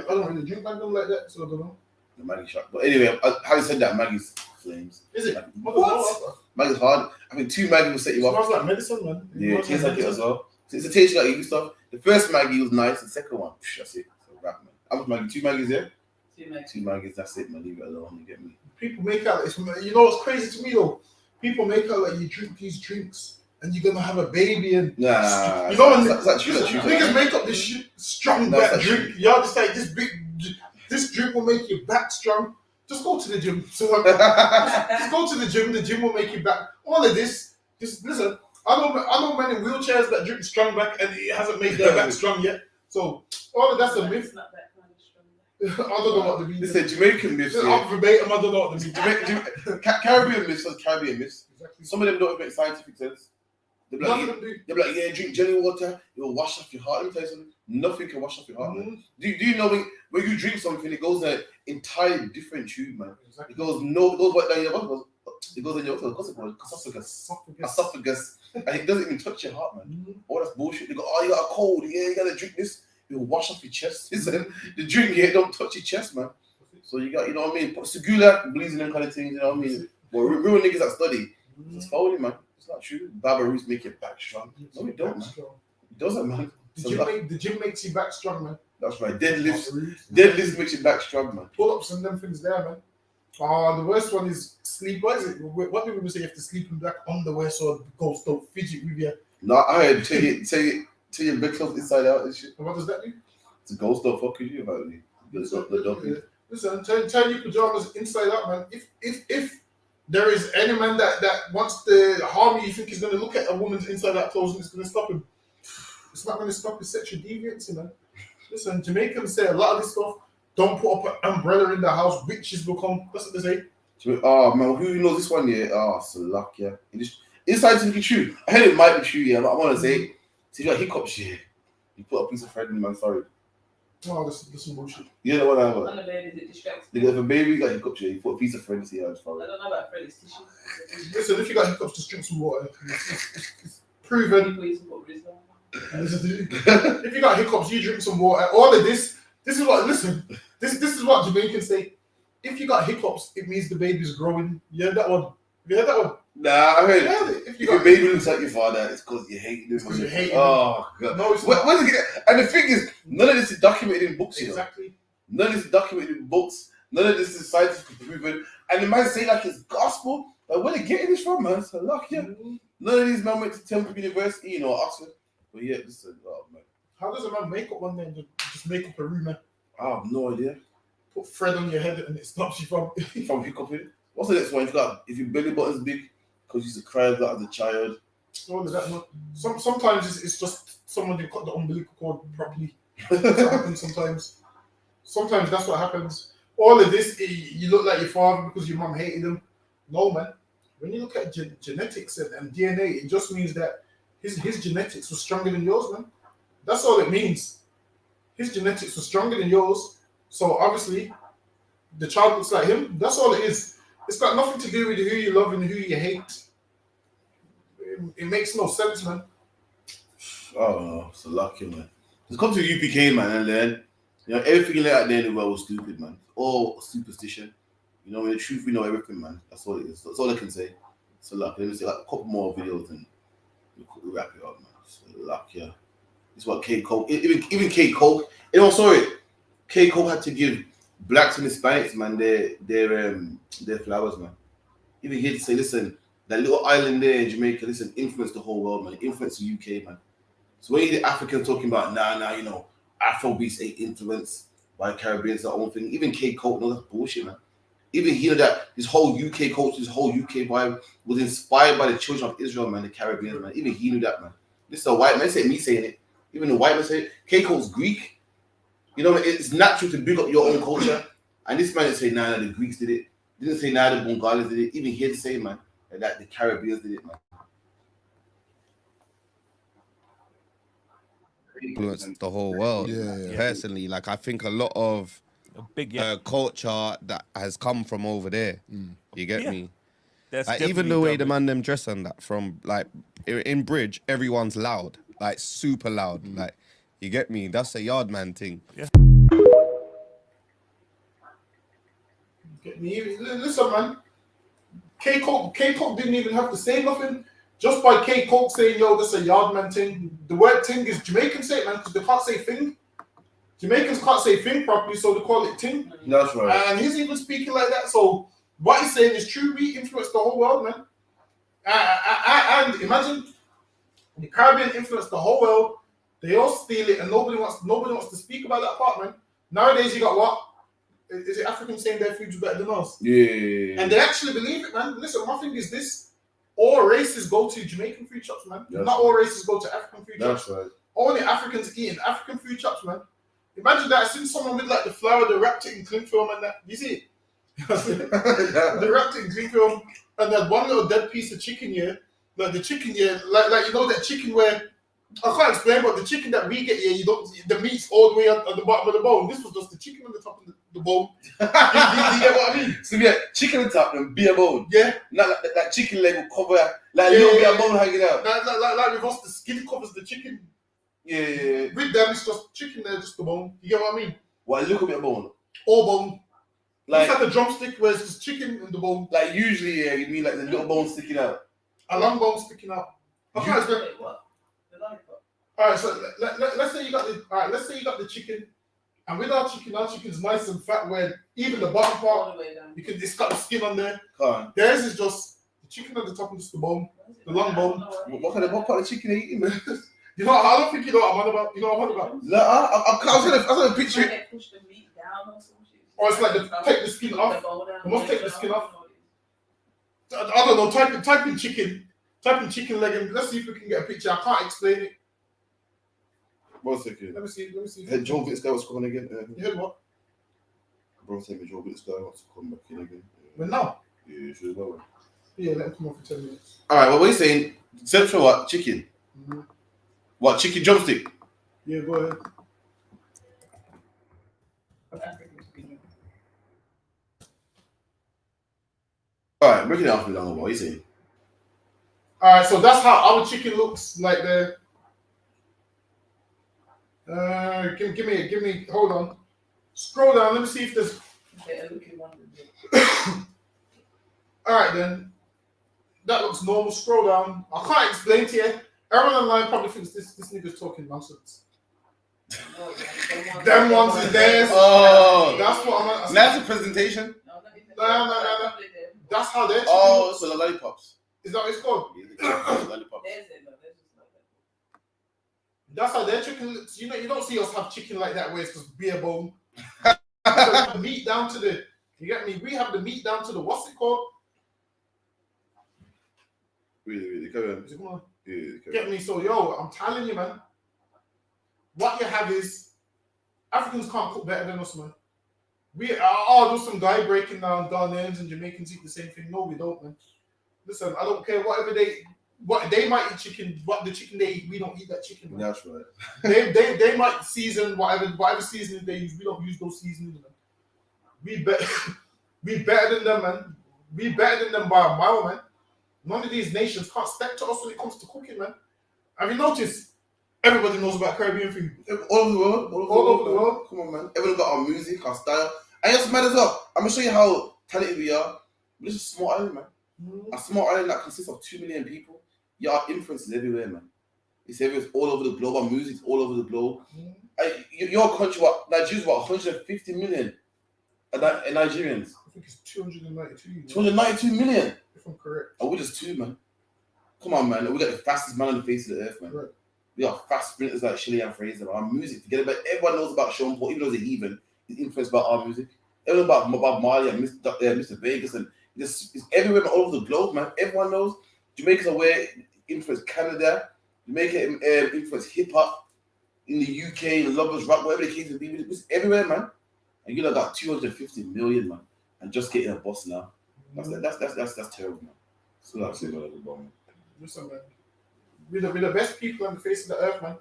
don't really drink Magnum like that, so I don't know. The Maggie shot. But anyway, having said that, Maggie's flames. Is it? What? Maggie's hard. I think 2 Maggie will set you off. Smells like medicine, man. Yeah, it tastes like it as well. So it's a taste like you stuff. The first Maggie was nice. The second one, that's it. It's a wrap, man. How much Maggie? 2 Maggies, yeah? 2 Maggies, that's it, man. Leave it alone. You get me? People make out, you know what's crazy to me though? People make out like you drink these drinks and you're gonna have a baby and you know when niggas make up this shit strong back drink. Y'all just like this drink will make your back strong. Just go to the gym. So just go to the gym. The gym will make you back. All of this, just listen. I know men in wheelchairs that drink strong back and it hasn't made their back strong yet. So all of that's a myth. I don't know what the meaning. Listen, Jamaican myths. I'm verbatim. I don't know what the meaning. Caribbean myths are Caribbean myths. Exactly. Some of them don't make scientific sense. They're like, yeah, drink jelly water, it will wash off your heart. Let me tell you something. Nothing can wash off your heart, man. Do you know when you drink something, it goes in an entirely different tube, man. Exactly. It goes right down your body. It goes in your esophagus, and it doesn't even touch your heart, man. All that's bullshit. They go, oh, you got a cold, yeah, you gotta drink this. It will wash off your chest. Listen, the drink here don't touch your chest, man. So you got, you know what I mean? Put Segula, bleeds in them kind of things, you know what I mean? Well, real niggas that study, it's phony, man. It's not true. Barbaroos make your back strong. No, it don't, man. It doesn't, man. The gym makes you back strong, man. That's right. Deadlifts makes your back strong, man. Pull-ups and them things there, man. The worst one is sleep. What is it? What do we say? You have to sleep in black underwear so the ghosts don't fidget with you. No, I heard tell your bed clothes inside out and shit. And what does that do? The ghost don't fuck with you about it. Listen, turn your pajamas inside out, man. If there is any man that wants to harm you think he's going to look at a woman's inside out clothes and it's going to stop him. It's not going to stop his sexual deviance, man. Listen, Jamaicans say a lot of this stuff. Don't put up an umbrella in the house. Witches will come. That's what they say. Oh, man, who knows this one, yeah? Oh, it's a luck, yeah. It's scientifically true. I heard it might be true, yeah, but I want to say, see, you got hiccups, yeah. You put a piece of thread in, man, sorry. Oh, this is bullshit. You know what I want? On the baby, it distracts me. If a baby got hiccups, yeah, you put a piece of thread in, see how it's far. I don't know about thread, it's tissue. Listen, if you got hiccups, just drink some water. It's proven. If you got hiccups, you drink some water. All of this is what, listen, this is what Jamaicans say. If you got hiccups, it means the baby's growing. You heard that one? You heard that one? Nah, I heard it. If your baby looks like your father, it's because you hate him. Because you hate him. Oh, God. No, it's not. And the thing is, none of this is documented in books, exactly. You know? None of this is documented in books. None of this is scientifically proven. And the man say like it's gospel. Like, where they getting this from, man? So luck, yeah. None of these men went to Temple University, you know, Oxford. But yeah, listen, oh, man. How does a man make up one day and just make up a room, man? I have no idea. Put thread on your head and it stops you from hiccuping. What's the next one? If your belly button's big, because you used to cry a lot as a child. All of that, no. Sometimes it's just someone who cut the umbilical cord properly. That's what happens sometimes. Sometimes that's what happens. All of this, you look like your father because your mom hated him. No, man. When you look at genetics and DNA, it just means that his genetics was stronger than yours, man. That's all it means. His genetics was stronger than yours. So obviously, the child looks like him. That's all it is. It's got nothing to do with who you love and who you hate. It makes no sense, man. Oh, no. It's a lucky, man. Just come to UPK, man, and then, you know, everything like out there in the world was stupid, man. All superstition. You know, in the truth, we know everything, man. That's all it is. That's all I can say. It's a luck. Let me say like a couple more videos and we'll wrap it up, man. It's a luck, yeah. It's what K. Coke, even K. Coke, you know, sorry, K. Coke had to give blacks and Hispanics, man, their flowers, man. Even he had to say, listen, that little island there in Jamaica, listen, influenced the whole world, man. It influenced the UK, man. So when you hear the Africans talking about, nah, you know, Afrobeats ain't influenced by Caribbeans, their own thing. Even K. Coke, no, that's bullshit, man. Even he knew that his whole UK culture, his whole UK vibe was inspired by the children of Israel, man, the Caribbean, man. Even he knew that, man. This is a white man, say me saying it. Even the white man say it. K. Coke's Greek. You know, it's natural to big up your own culture. And this man didn't say, nah, the Greeks did it. Didn't say, nah, the Bengalis did it. Even he had to say, man, that the Caribbeans did it, man. Influenced the whole world. Personally, like I think a lot of culture that has come from over there. You get me? Like, even the way the man them dress and that, from like in Bridge, everyone's loud, like super loud. Like, you get me? That's a yard man thing. Get me? Listen, man. K. Coke didn't even have to say nothing. Just by K Coke saying, yo, this is a yardman thing. The word thing is Jamaican say it, man, because they can't say thing. Jamaicans can't say thing properly, so they call it ting. That's right. And he's even speaking like that. So what he's saying is true. We influence the whole world, man. And imagine the Caribbean influenced the whole world. They all steal it, and nobody wants to speak about that part, man. Nowadays, you got what? Is it Africans saying their food's better than us? Yeah. And they actually believe it, man. Listen, my thing is this: all races go to Jamaican food shops, man. That's Not all races go to African food shops. That's right. Only Africans eating African food shops, man. Imagine that. I seen someone with like the flour, they wrapped it in cling film and that. You see it? They wrapped it in cling film and that one little dead piece of chicken here. Like the chicken here, like you know that chicken where I can't explain, but the chicken that we get here, you don't the meat's all the way at the bottom of the bone. This was just the chicken on the top of the bone. you get what I mean? So we had chicken on top and beer bone. Yeah. Not like chicken leg will cover like a little bit of bone hanging out. Like with us, the skin covers the chicken. Yeah. With them, it's just chicken there, just the bone. You get what I mean? Well, a little bit of bone. All bone. Like, it's like a drumstick where it's just chicken and the bone. Like usually, yeah, you mean like the little bone sticking out. A long bone sticking out. Okay, what? The lollipop. Alright, so let's say you got the chicken, and with our chicken's nice and fat where even the bottom part, it's got the skin on there. Theirs is just the chicken at the top and just the bone, the long bone. What part of chicken are you eating, man? You know, I don't think you know what I'm on about. You know what I'm on about? No, I was gonna picture it. Push the meat down or some shit. Or it's like take the skin off. You must take the skin off. I don't know. Type in chicken leg, and let's see if we can get a picture. I can't explain it. 1 second. Let me see. Hey, Joe Vitz guy wants to come on again. You heard what? Bro, tell me Joe Vitz guy wants to come back in again. When now? Yeah, sure. Well. Yeah, let him come on for 10 minutes. All right. Well, what are you saying? Except for what? Chicken. Mm-hmm. What? Chicken drumstick? Yeah, go ahead. All right, break it down for me, what are you saying? All right, so that's how our chicken looks like there. Give me. Hold on. Scroll down. Let me see if there's. All right then. That looks normal. Scroll down. I can't explain to you. Everyone online probably thinks this nigga's talking nonsense. Them ones is theirs. Oh, that's what I'm. That's a presentation. No. That's how they're. Oh, so the lollipops. Is that what it's called? Yeah, lollipops. That's how their chicken looks. You know, you don't see us have chicken like that where it's just bare bone. The meat down to the. You get me? We have the meat down to the what's it called? Really, come on. Come on. Yeah, get me? So yo, I'm telling you, man. What you have is Africans can't cook better than us, man. We are just some guy breaking down Ghanaians and Jamaicans eat the same thing. No, we don't, man. Listen, I don't care what they might eat chicken. What the chicken they eat, we don't eat that chicken. Man. That's right. They might season whatever seasoning they use. We don't use those seasonings, man. We better than them, man. We better than them by a mile, man. None of these nations can't step to us when it comes to cooking, man. Have you noticed? Everybody knows about Caribbean food. All over the world. All over the world. Come on, man. Everyone got our music, our style. And it's mad as well. I'm going to show you how talented we are. This is a small island, man. A small island that consists of 2 million people. Your influence is everywhere, man. It's everywhere. It's all over the globe. Our music's all over the globe. Your country, Nigeria's 150 million Nigerians. I think it's 292. 292 million. If I'm correct. Oh, we're just 2, man. Come on, man. We got the fastest man on the face of the earth, man. Right. We got fast sprinters like SHALAM and Fraser. Our music, forget about it. Everyone knows about Sean Paul, even though he's a heathen. He's influenced by our music. Everyone about Marley and Mr. Vegas, and it's everywhere all over the globe, man. Everyone knows. Jamaicans are where influence Canada. Jamaica influence hip hop in the UK, Lovers Rock, whatever the case may be. It's everywhere, man. And you know, got 250 million, man, and just getting a bus now. That's terrible, man. So that's it, man. Listen, man. We're the best people on the face of the earth, man.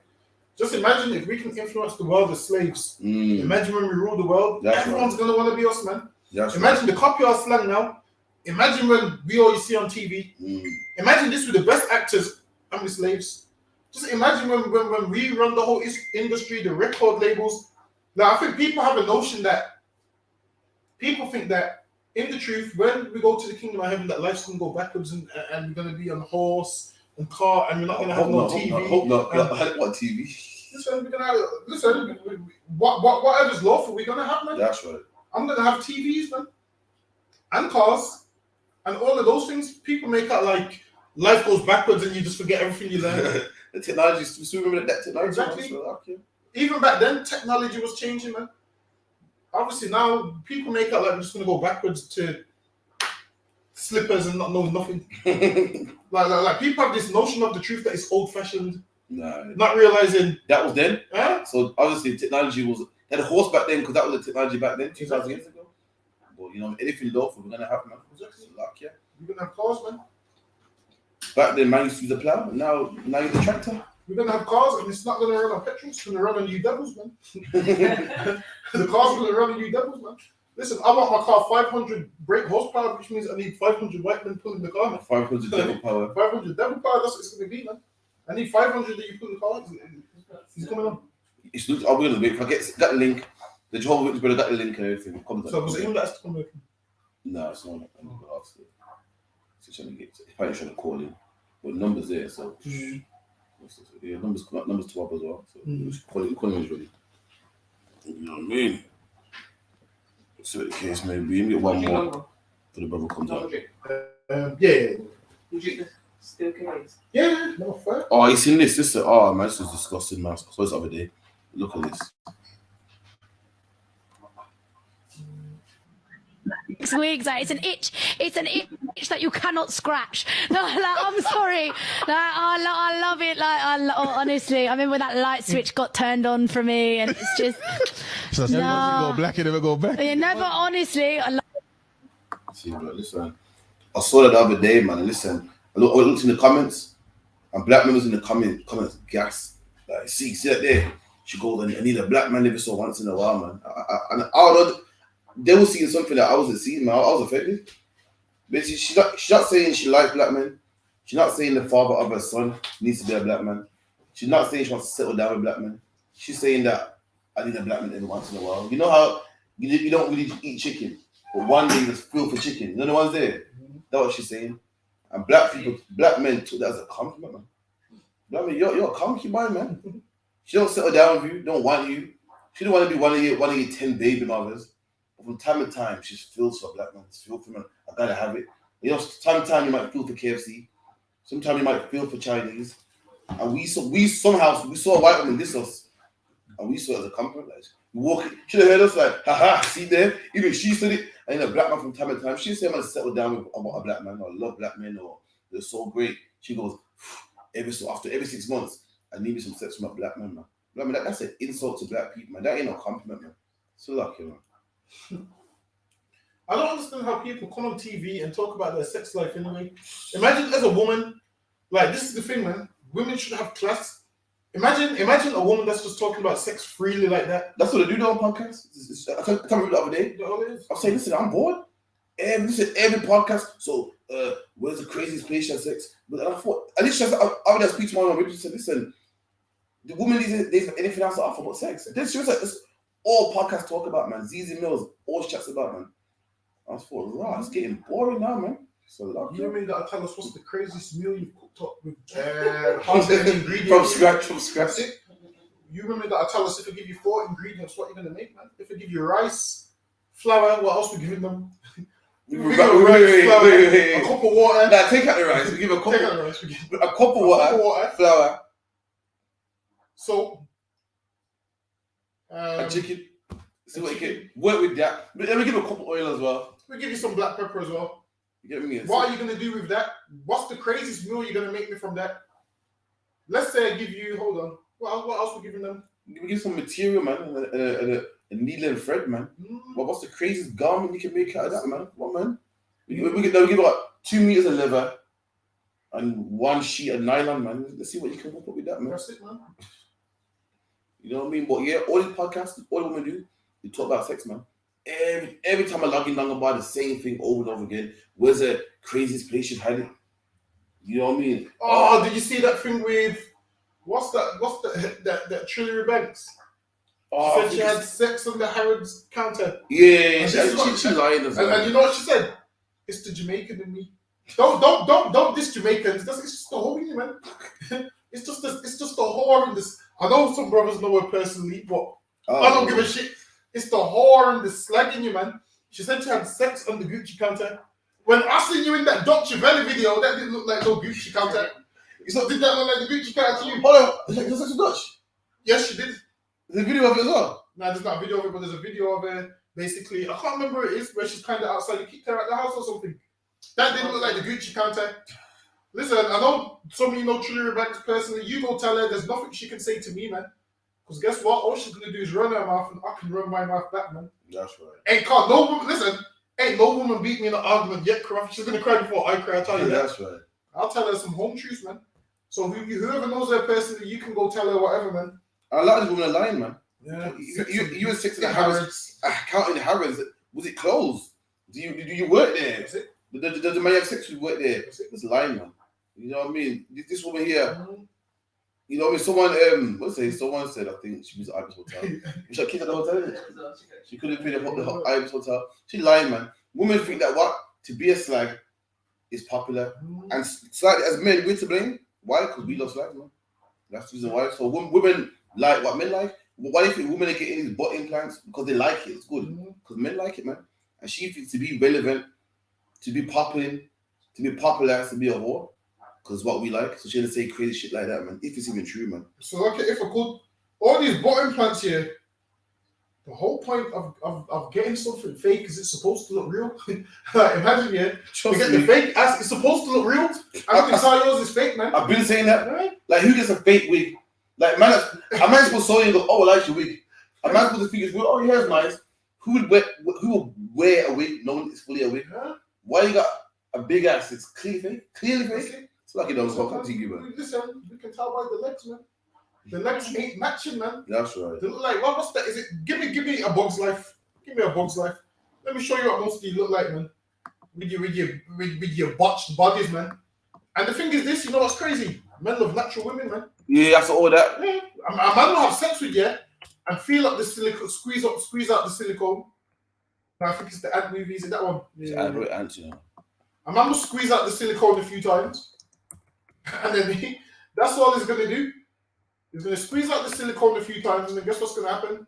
Just imagine if we can influence the world as slaves. Imagine when we rule the world. Everyone's gonna want to be us, man. Imagine the copy our slang now. Imagine when we all you see on TV. Imagine this with the best actors and the slaves. Just imagine when we run the whole industry, the record labels. Now I think people have a notion that people think that in the truth, when we go to the kingdom of heaven, that life's gonna go backwards and we're gonna be on a horse. and car, and you're not gonna have no TV. Hope not. What TV? Listen, we're gonna have. Listen, whatever's lawful, we're gonna have, man. That's right. I'm gonna have TVs, man, and cars, and all of those things. People make out like life goes backwards and you just forget everything you learned. The technology, still remember that technology. Exactly. So, okay. Even back then, technology was changing, man. Obviously, now people make out like we're just gonna go backwards to slippers and not know nothing. like people have this notion of the truth that it's old-fashioned. Nah. Not realizing that was then. Huh? So obviously, technology was they had a horse back then because that was the technology back then, 2,000 years ago. But you know, anything lawful, we're gonna have, man. Exactly. Luck, yeah. We're gonna have cars, man. Back then, man used to use the plow. Now you're the tractor. We're gonna have cars, and it's not gonna run on petrol. It's gonna run on new devils, man. The car's gonna run on new devils, man. Listen, I want my car 500 brake horsepower, which means I need 500 white men pulling the car, man. 500 devil power. 500 devil power. That's what it's gonna be, man. I need 500 that you put in the car. He's coming on. It's I'll be honest, if I get that link, the Jehovah's Witness brother got the link and everything. So was it him that's come working? No, it's not. I'm gonna ask it. So trying to get. Probably trying to call him. But numbers there, so. Yeah, numbers come up. Numbers 12 as well. So call him is ready. You know what I mean? See what the case may be. Let me get one more. For the brother comes out. Yeah. Would you still case? Yeah, no fair. Oh, you seen this? Oh man, this is disgusting, man. I saw this the other day. Look at this. Weeks, it's an itch. It's an itch that you cannot scratch. No, like, I'm sorry. Like, I love it. Like, honestly, I remember when that light switch got turned on for me, and it's just. So no. Go black, it never go back. Yeah, never. Honestly, I love. See, bro, listen. I saw that the other day, man. And listen, I looked in the comments, and black members in the comments gas. Like, see that there. She goes, I need a black man every so once in a while, man. I don't know. They were seeing something that I wasn't seeing, man. I was affected. Basically, she's not saying she likes black men. She's not saying the father of her son needs to be a black man. She's not saying she wants to settle down with black men. She's saying that I need a black man every once in a while. You know how you don't really eat chicken, but one day you just feel for chicken. You know the ones there? That's what she's saying. And black men took that as a compliment, man. Black men, you're a concubine, man. She don't settle down with you, don't want you. She don't want to be one of your 10 baby mothers. From time to time, she's filled for a black man. It's filled for man. I gotta have it. You know, time to time you might feel for KFC. Sometimes you might feel for Chinese. And we saw a white woman diss us, and we saw it as a compliment. Like, we walk, should have heard us like, haha, see there. Even she said it. And a black man from time to time, she said, "I'm gonna settle down with a black man, or I love black men, or they're so great." She goes, every 6 months, I need me some sex from a black man, man. Black man, that's an insult to black people, man. That ain't no compliment, man. So lucky, man. I don't understand how people come on TV and talk about their sex life anyway. Imagine as a woman, like this is the thing, man. Women should have class. Imagine a woman that's just talking about sex freely like that. That's what they do on podcasts. I told me the other day. I'm saying, listen, I'm bored. Every podcast. So, where's the craziest place she has sex? But I thought, at least I would speak to my mom and said, listen, the woman these days have anything else to offer but sex. This is like this. All podcasts talk about, man. ZZ Mills, all chats about, man. I thought, right, it's getting boring now, man. So lucky. You mean that tell us what's the craziest meal you've cooked up with how many ingredients? From scratch. You remember that I tell us if I give you 4 ingredients, what you're gonna make, man? If I give you rice, flour, what else we giving them? Wait. A cup of water. Nah, take out the rice. We give a cup of water, flour. So a chicken. See what you can work with that. But then we give a cup of oil as well. We give you some black pepper as well. You get me? What are you gonna do with that? What's the craziest meal you're gonna make me from that? Let's say I give you. Hold on. What else we giving them? We give some material, man, and a needle and thread, man. But what's the craziest garment you can make out of that, man? What, man? They'll give about 2 meters of leather and 1 sheet of nylon, man. Let's see what you can whip up with that, man. That's it, man. You know what I mean? But yeah, all these podcasts, all the women do, they talk about sex, man. Every time I log in, about the same thing over and over again. Where's the craziest place you've had it? You know what I mean? Oh, did you see that thing with what's that Trillery Banks? Oh, she said she had sex on the Harrods counter. Yeah, she lied as well. And you know what she said? It's the Jamaican in me. Don't diss Jamaicans. It's just the whole thing, man. It's just the whore in this. I know some brothers know her personally, but I don't give a shit. It's the whore and the slagging you, man. She said she had sex on the Gucci counter. When I seen you in that Dutch Valley video, that didn't look like no Gucci counter. Did that look like the Gucci counter to you? Hold on, is that Dutch? Yes, she did. There's a video of it as well? No, there's not a video of it, but there's a video of her basically, I can't remember where it is, where she's kind of outside. You kicked her out the house or something. That didn't look like the Gucci counter. Listen, I know some of you know Trulira Banks personally. You go tell her there's nothing she can say to me, man. Because guess what? All she's going to do is run her mouth and I can run my mouth back, man. That's right. Ain't no woman beat me in an argument yet, Cruff. She's going to cry before I cry, I'll tell you that. That's right. I'll tell her some home truths, man. So whoever knows her personally, you can go tell her whatever, man. A lot of these women are lying, man. Yeah. You were 6 in the Harrods. Counting the Harrods. Was it closed? Do you work there? That's it. Does the man you have sex with work there? It's lying, man. You know what I mean? This woman here, you know what I mean? Someone said, I think she was at Ibis Hotel. Was she kicked at the hotel? She couldn't pay the Ibis Hotel. She lying, man. Women think that to be a slag is popular. And slag, as men, we're to blame. Why? Because we love slag, man. That's the reason why. So women like what men like. Why do you think women are getting these butt implants? Because they like it. It's good. Because men like it, man. And she thinks to be relevant, to be popping, to be popular, to be a whore. Because what we like. So she didn't say crazy shit like that, man. If it's even true, man. So okay, if I could, all these butt implants here, the whole point of getting something fake is it's supposed to look real. Like, imagine, you get the fake ass, it's supposed to look real. I think yours is fake, man. I've been saying that. Right? Like, who gets a fake wig? Like, man, a man's supposed to sew you and go, oh, I like your wig. A man's supposed to think it's good. Oh, your hair's nice. Who will wear a wig knowing it's fully a wig? Huh? Why you got a big ass? It's clearly fake. It's like it don't talk to you, man. Listen, we can tell by the legs, man. The legs ain't matching, man. That's right. They look like, what's that? Is it? Give me a Bug's Life. Give me a Bug's Life. Let me show you what most of you look like, man. With your botched bodies, man. And the thing is this, you know what's crazy? Men love natural women, man. Yeah, after all that. Yeah. A man will have sex with you and feel up the silicone, squeeze out the silicone. I think it's the ant movie, is it that one? Yeah, ants, you know. A man will squeeze out the silicone a few times. And then that's all he's gonna do. He's gonna squeeze out the silicone a few times, and then guess what's gonna happen?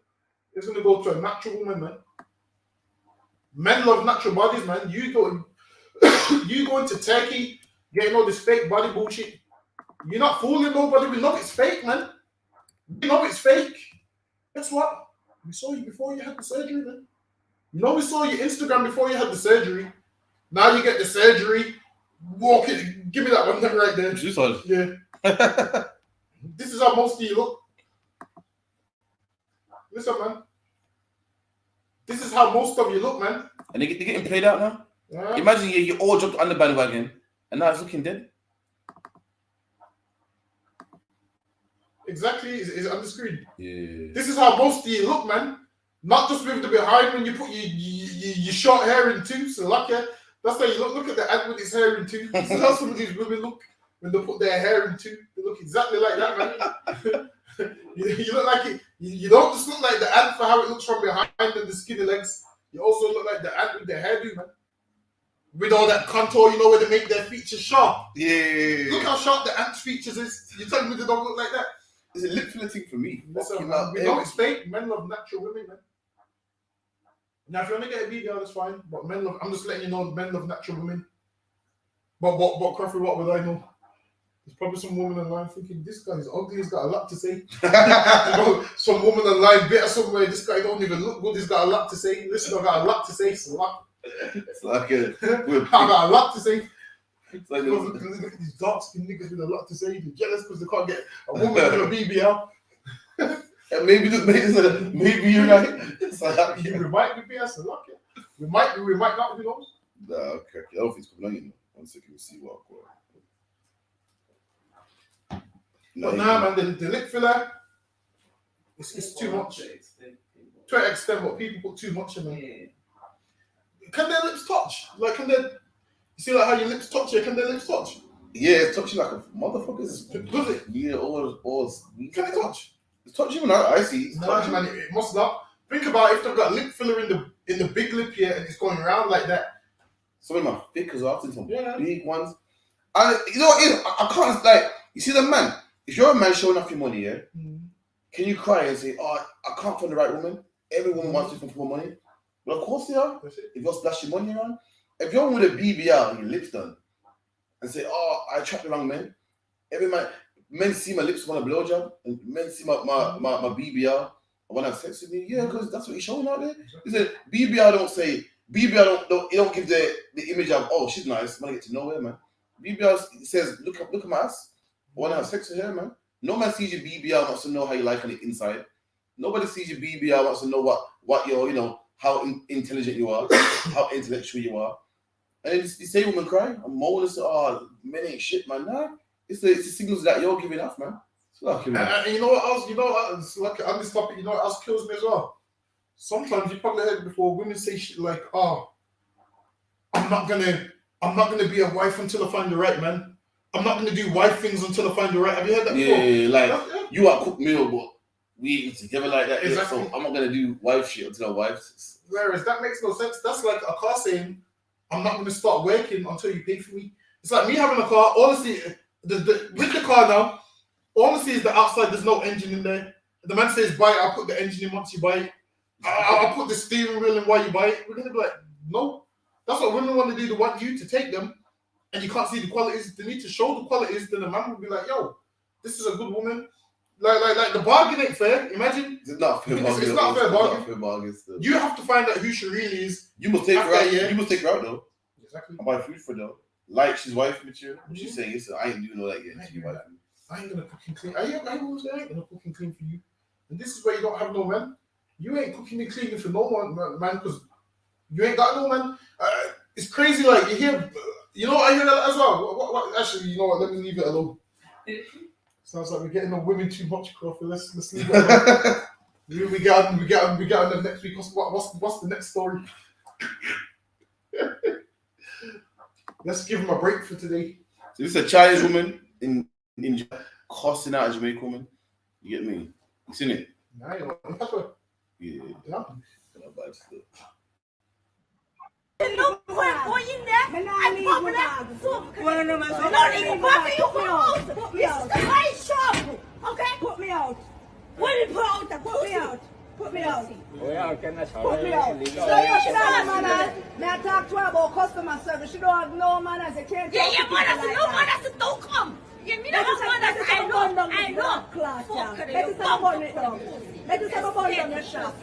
He's gonna go to a natural woman, man. Men love natural bodies, man. You go into Turkey, getting all this fake body bullshit. You're not fooling nobody. We know it's fake, man. We know it's fake. Guess what? We saw you before you had the surgery, man. You know we saw your Instagram before you had the surgery. Now you get the surgery. Walk it. Give me that one right there. Yeah. This is how most of you look. Listen, man. This is how most of you look, man. And they're getting played out now. Yeah. Imagine you all jumped on the bandwagon, and now it's looking dead. Exactly, it's on the screen. Yeah. This is how most of you look, man. Not just with the behind when you put your short hair in too. So like that's how you look. Look at the ad with his hair in too. This is how some of these women look when they put their hair in too. They look exactly like that, man. you look like it. You don't just look like the ad for how it looks from behind and the skinny legs. You also look like the ad with the hairdo, man. With all that contour, you know, where they make their features sharp. Yeah. Look how sharp the ant's features is. You telling me they don't look like that? It's a lip filler thing for me. Listen, man, we know it's fake. Men love natural women, man. Now, if you want to get a BBL, that's fine. But men love, I'm just letting you know, men love natural women. But Crawford, what would I know? There's probably some woman online thinking, this guy's ugly, he's got a lot to say. You know, some woman online bitter somewhere, this guy don't even look good, he's got a lot to say. Listen, I got a lot to say. It's like I got a lot to say. It's like look at these dark skinned niggas with a lot to say. They're jealous because they can't get a woman with a BBL. And maybe you're right. It's like, we might be BS a lot. We might not, who knows? Nah, okay. I don't think it's coming on, you know. 1 second, we see what I'm But nah, man, the lip filler, it's too much. To an extent, but people put too much in them. Yeah. Can their lips touch? Like, can they? You see, like how your lips touch here? Can their lips touch? Yeah, it's touching like a motherfucker. Does it? Yeah, all. Can it touch? It's touching, I see. No, man, it must not. Think about if they've got lip filler in the big lip here and it's going around like that. Some of them are thick as well. I've seen some big ones. And you know what? I can't, like, you see the man. If you're a man showing off your money, yeah, can you cry and say, "Oh, I can't find the right woman"? Every woman wants to for money. Well, of course they are. If you're splashing money around, if you're with a BBL and your lips done, and say, "Oh, I attract the wrong men," every man, men see my lips want a blowjob, and men see my BBL. I want to have sex with me, yeah, because that's what he's showing out there. He said BBL don't say BBL don't give the image of, oh, she's nice, I want to get to know her, man. BBL says look at my ass, I want to have sex with her, man. No man sees your BBL wants to know how you like on the inside. Nobody sees your BBL wants to know what you're, you know, how intelligent you are, how intellectual you are. And then you say women cry, I'm moaning, oh, men ain't shit, man. Nah, it's the signals that you're giving off, man. And you know what else? You know what? It's like on this topic. You know what else kills me as well? Sometimes you probably heard before women say shit like, "Oh, I'm not gonna be a wife until I find the right man. I'm not gonna do wife things until I find the right." Have you heard that before? Yeah, like you are cook meal, but we eat together like that. Exactly. So I'm not gonna do wife shit until I wife. Whereas that makes no sense. That's like a car saying, "I'm not gonna start working until you pay for me." It's like me having a car. Honestly, with the car now. Honestly, is the outside, there's no engine in there. The man says, buy it, I'll put the engine in once you buy it. I'll put the steering wheel in while you buy it. We're going to be like, no. That's what women want to do. They want you to take them, and you can't see the qualities. They need to show the qualities, then the man will be like, yo, this is a good woman. Like the bargain ain't fair. Imagine. It's not fair bargain. It's not fair bargain. It's not fair bargain still. You have to find out who she really is. You must take her out. You must take her out, though. Exactly. I buy food for her, though. Like, she's wife material. She's saying, listen, I ain't doing all that yet. She's wife. I ain't gonna cook and clean. I ain't gonna cook and clean for you. And this is where you don't have no man. You ain't cooking and cleaning for no one, man, because you ain't got no man. It's crazy, like you hear, you know, I hear that as well. What, actually, you know what? Let me leave it alone. Sounds like we're getting on women too much, Crawford. Let's leave it alone. we get on the next week. What's the next story? Let's give him a break for today. So this is a Chinese woman in costing out a Jamaican woman. You get me? You seen it? Yeah. Not bad stuff. No point going in there. I'm my shop. Okay? Put me out. Put me out. Put me out. Put me out. Put me out. So you should have manners. May I talk to her about customer service? She don't have no manners. You can't talk to people like that. No manners. Don't come. You mean that manners? I know. Let us have a bonnet down. Let us have a bonnet down your shop.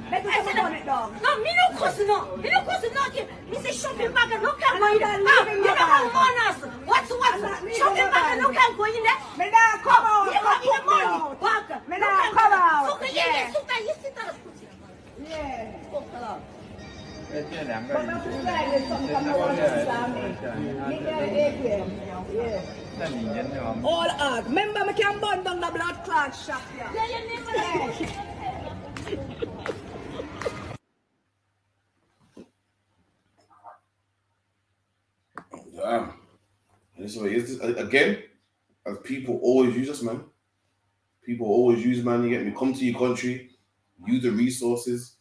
Let us have a bonnet down. No, me no cuss no. Me no cuss no. Me say shopping bag and no can go in there. You don't have manners. What's shopping bag and no can go in there. Me not come out. You have the money. Me not come out. So yeah. You sit on the pussy. Yeah. But I'm just glad there's something coming around to Islam. Me there ATM. All out. Remember, I can burn down the blood clot shop here. Yeah, you never know. Damn. This way is this again, as people always use us, man. People always use, man. You get me? Come to your country, use the resources,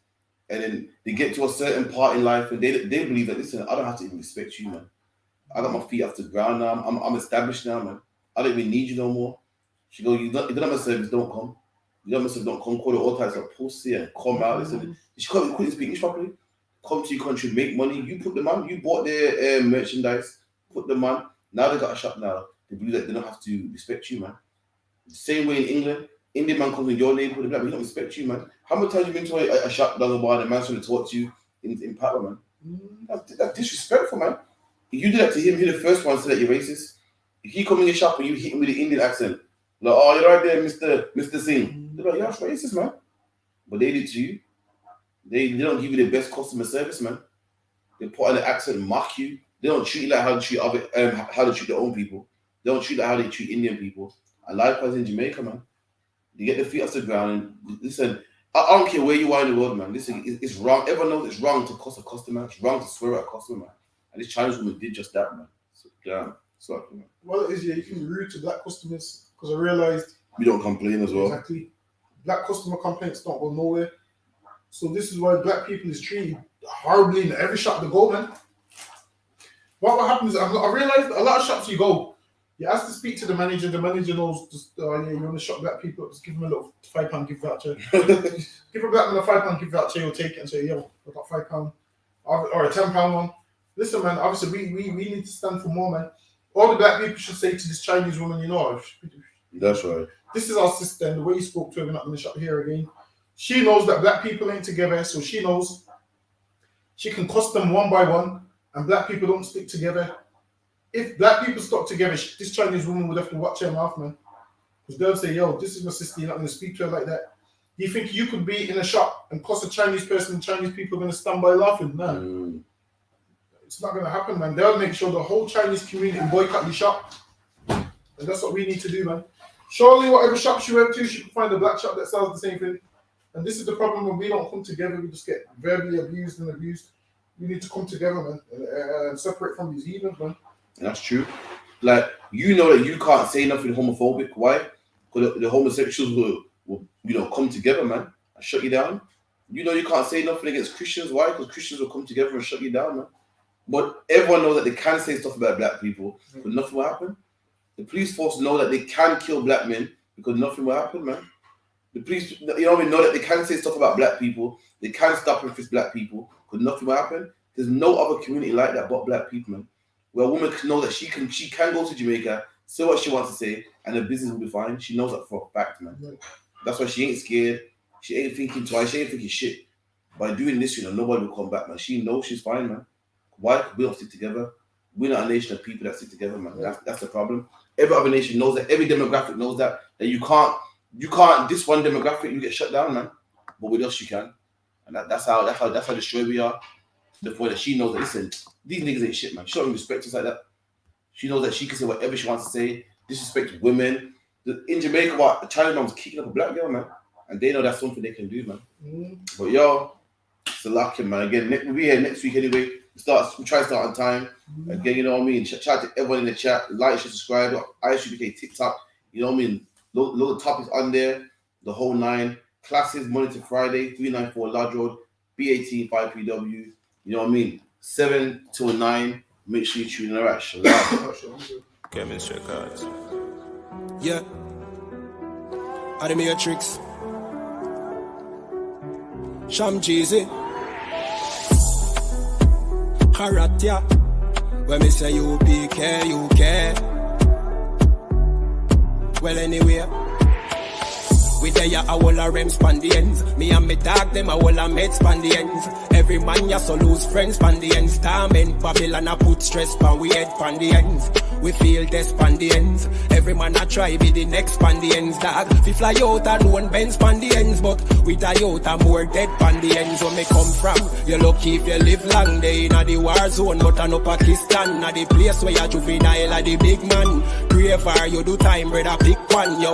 and then they get to a certain part in life, and they believe that, listen, I don't have to even respect you, man. I got my feet off the ground now. I'm established now, man. I don't even need you no more. She go, you don't have a service, don't come. You don't have a service, don't come. Call it all types of pussy and come out. Listen, she couldn't speak English properly. Come to your country, make money. You put them on. You bought their merchandise, put them on. Now they got a shop now. They believe that they don't have to respect you, man. The same way in England, Indian man comes in your neighborhood, but he don't respect you, man. How many times you been to a shop down the bar and a man's trying to talk to you in Papa, man? That's disrespectful, man. If you do that to him, you're the first one to say that you're racist. If he come in your shop and you hit him with the Indian accent, like, oh, you're right there, Mr. Singh. They're like, yeah, that's racist, man. But they did to you. They don't give you the best customer service, man. They put on an accent and mock you. They don't treat you like how they treat how they treat their own people. They don't treat like how they treat Indian people. And likewise in Jamaica, man. They get their feet off the ground and listen. I don't care where you are in the world, man. Listen, it's wrong. Everyone knows it's wrong to cost a customer. It's wrong to swear at a customer, man. And this Chinese woman did just that, man. So, damn. Sorry, man. Well, it is, yeah. You can be rude to black customers because I realized we don't complain as well. Exactly. Black customer complaints don't go nowhere. So this is why black people is treated horribly in every shop they go, man. What happens is, I realised a lot of shops you go, you ask to speak to the manager knows, just, yeah, you want to shop black people, just give them a little £5 gift voucher. Give a black man a £5 gift voucher, he'll take it and say, yo, I've got £5. Or a £10 one. Listen, man, obviously we need to stand for more, man. All the black people should say to this Chinese woman, you know, that's right. This is our sister, and the way you spoke to her, we're not going to shop here again. She knows that black people ain't together, so she knows she can cost them one by one, and black people don't stick together. If black people stuck together, this Chinese woman would have to watch her mouth, man. Because they'll say, yo, this is my sister, you're not going to speak to her like that. Do you think you could be in a shop and cost a Chinese person and Chinese people are going to stand by laughing? No. It's not going to happen, man. They'll make sure the whole Chinese community boycott the shop. And that's what we need to do, man. Surely whatever shop she went to, she can find a black shop that sells the same thing. And this is the problem when we don't come together, we just get verbally abused and abused. We need to come together, man, and separate from these heathens, man. That's true. Like, you know that you can't say nothing homophobic. Why? Because the homosexuals will, you know, come together, man, and shut you down. You know you can't say nothing against Christians. Why? Because Christians will come together and shut you down, man. But everyone knows that they can say stuff about black people, but nothing will happen. The police force know that they can kill black men because nothing will happen, man. The police, you know what I mean, know that they can say stuff about black people. They can stop and fist black people because nothing will happen. There's no other community like that but black people, man. Where a woman can know that she can go to Jamaica, say what she wants to say, and her business will be fine. She knows that for a fact, man. That's why she ain't scared. She ain't thinking twice. She ain't thinking shit. By doing this, you know, nobody will come back, man. She knows she's fine, man. Why? Because we don't stick together. We're not a nation of people that stick together, man. That's the problem. Every other nation knows that. Every demographic knows that you can't. This one demographic, you get shut down, man. But with us, you can. And that's how destroyed we are. To the point that she knows that, listen, these niggas ain't shit, man. She don't respect us like that. She knows that she can say whatever she wants to say. Disrespect women. In Jamaica, a Chinese man was kicking up a black girl, man. And they know that's something they can do, man. But yo, it's a lucky, man. Again, we'll be here next week anyway. We try to start on time. Again, you know what I mean? Shout out to everyone in the chat. Like, share, subscribe. I.S.U.P.K TikTok. You know what I mean? Little topics on there. The whole 9. Classes Monday to Friday. 394 Lodge Road. B18 5PW. You know what I mean? 7 till 9. Make sure you tune in. All right, shalom. Kevin Shekards. Yeah. Are the Matrix? Sham Jeezy. Karatia. When me say U.P.K, U.K. Well, anyway. We there a whole a rem span the ends. Me and me dog them a whole a med span the ends. Every man ya so lose friends span the ends. Torment Babylon a put stress pan we head pan the ends. We feel death span the ends. Every man a try be the next span the ends, dog. We fly out and one bend span the ends, but we die out and more dead pan the ends. Where me come from, you lucky if you live long day in a the war zone, but I no Pakistan. A the place where you juvenile a the big man. Pray for you do time, brother, pick one, yo.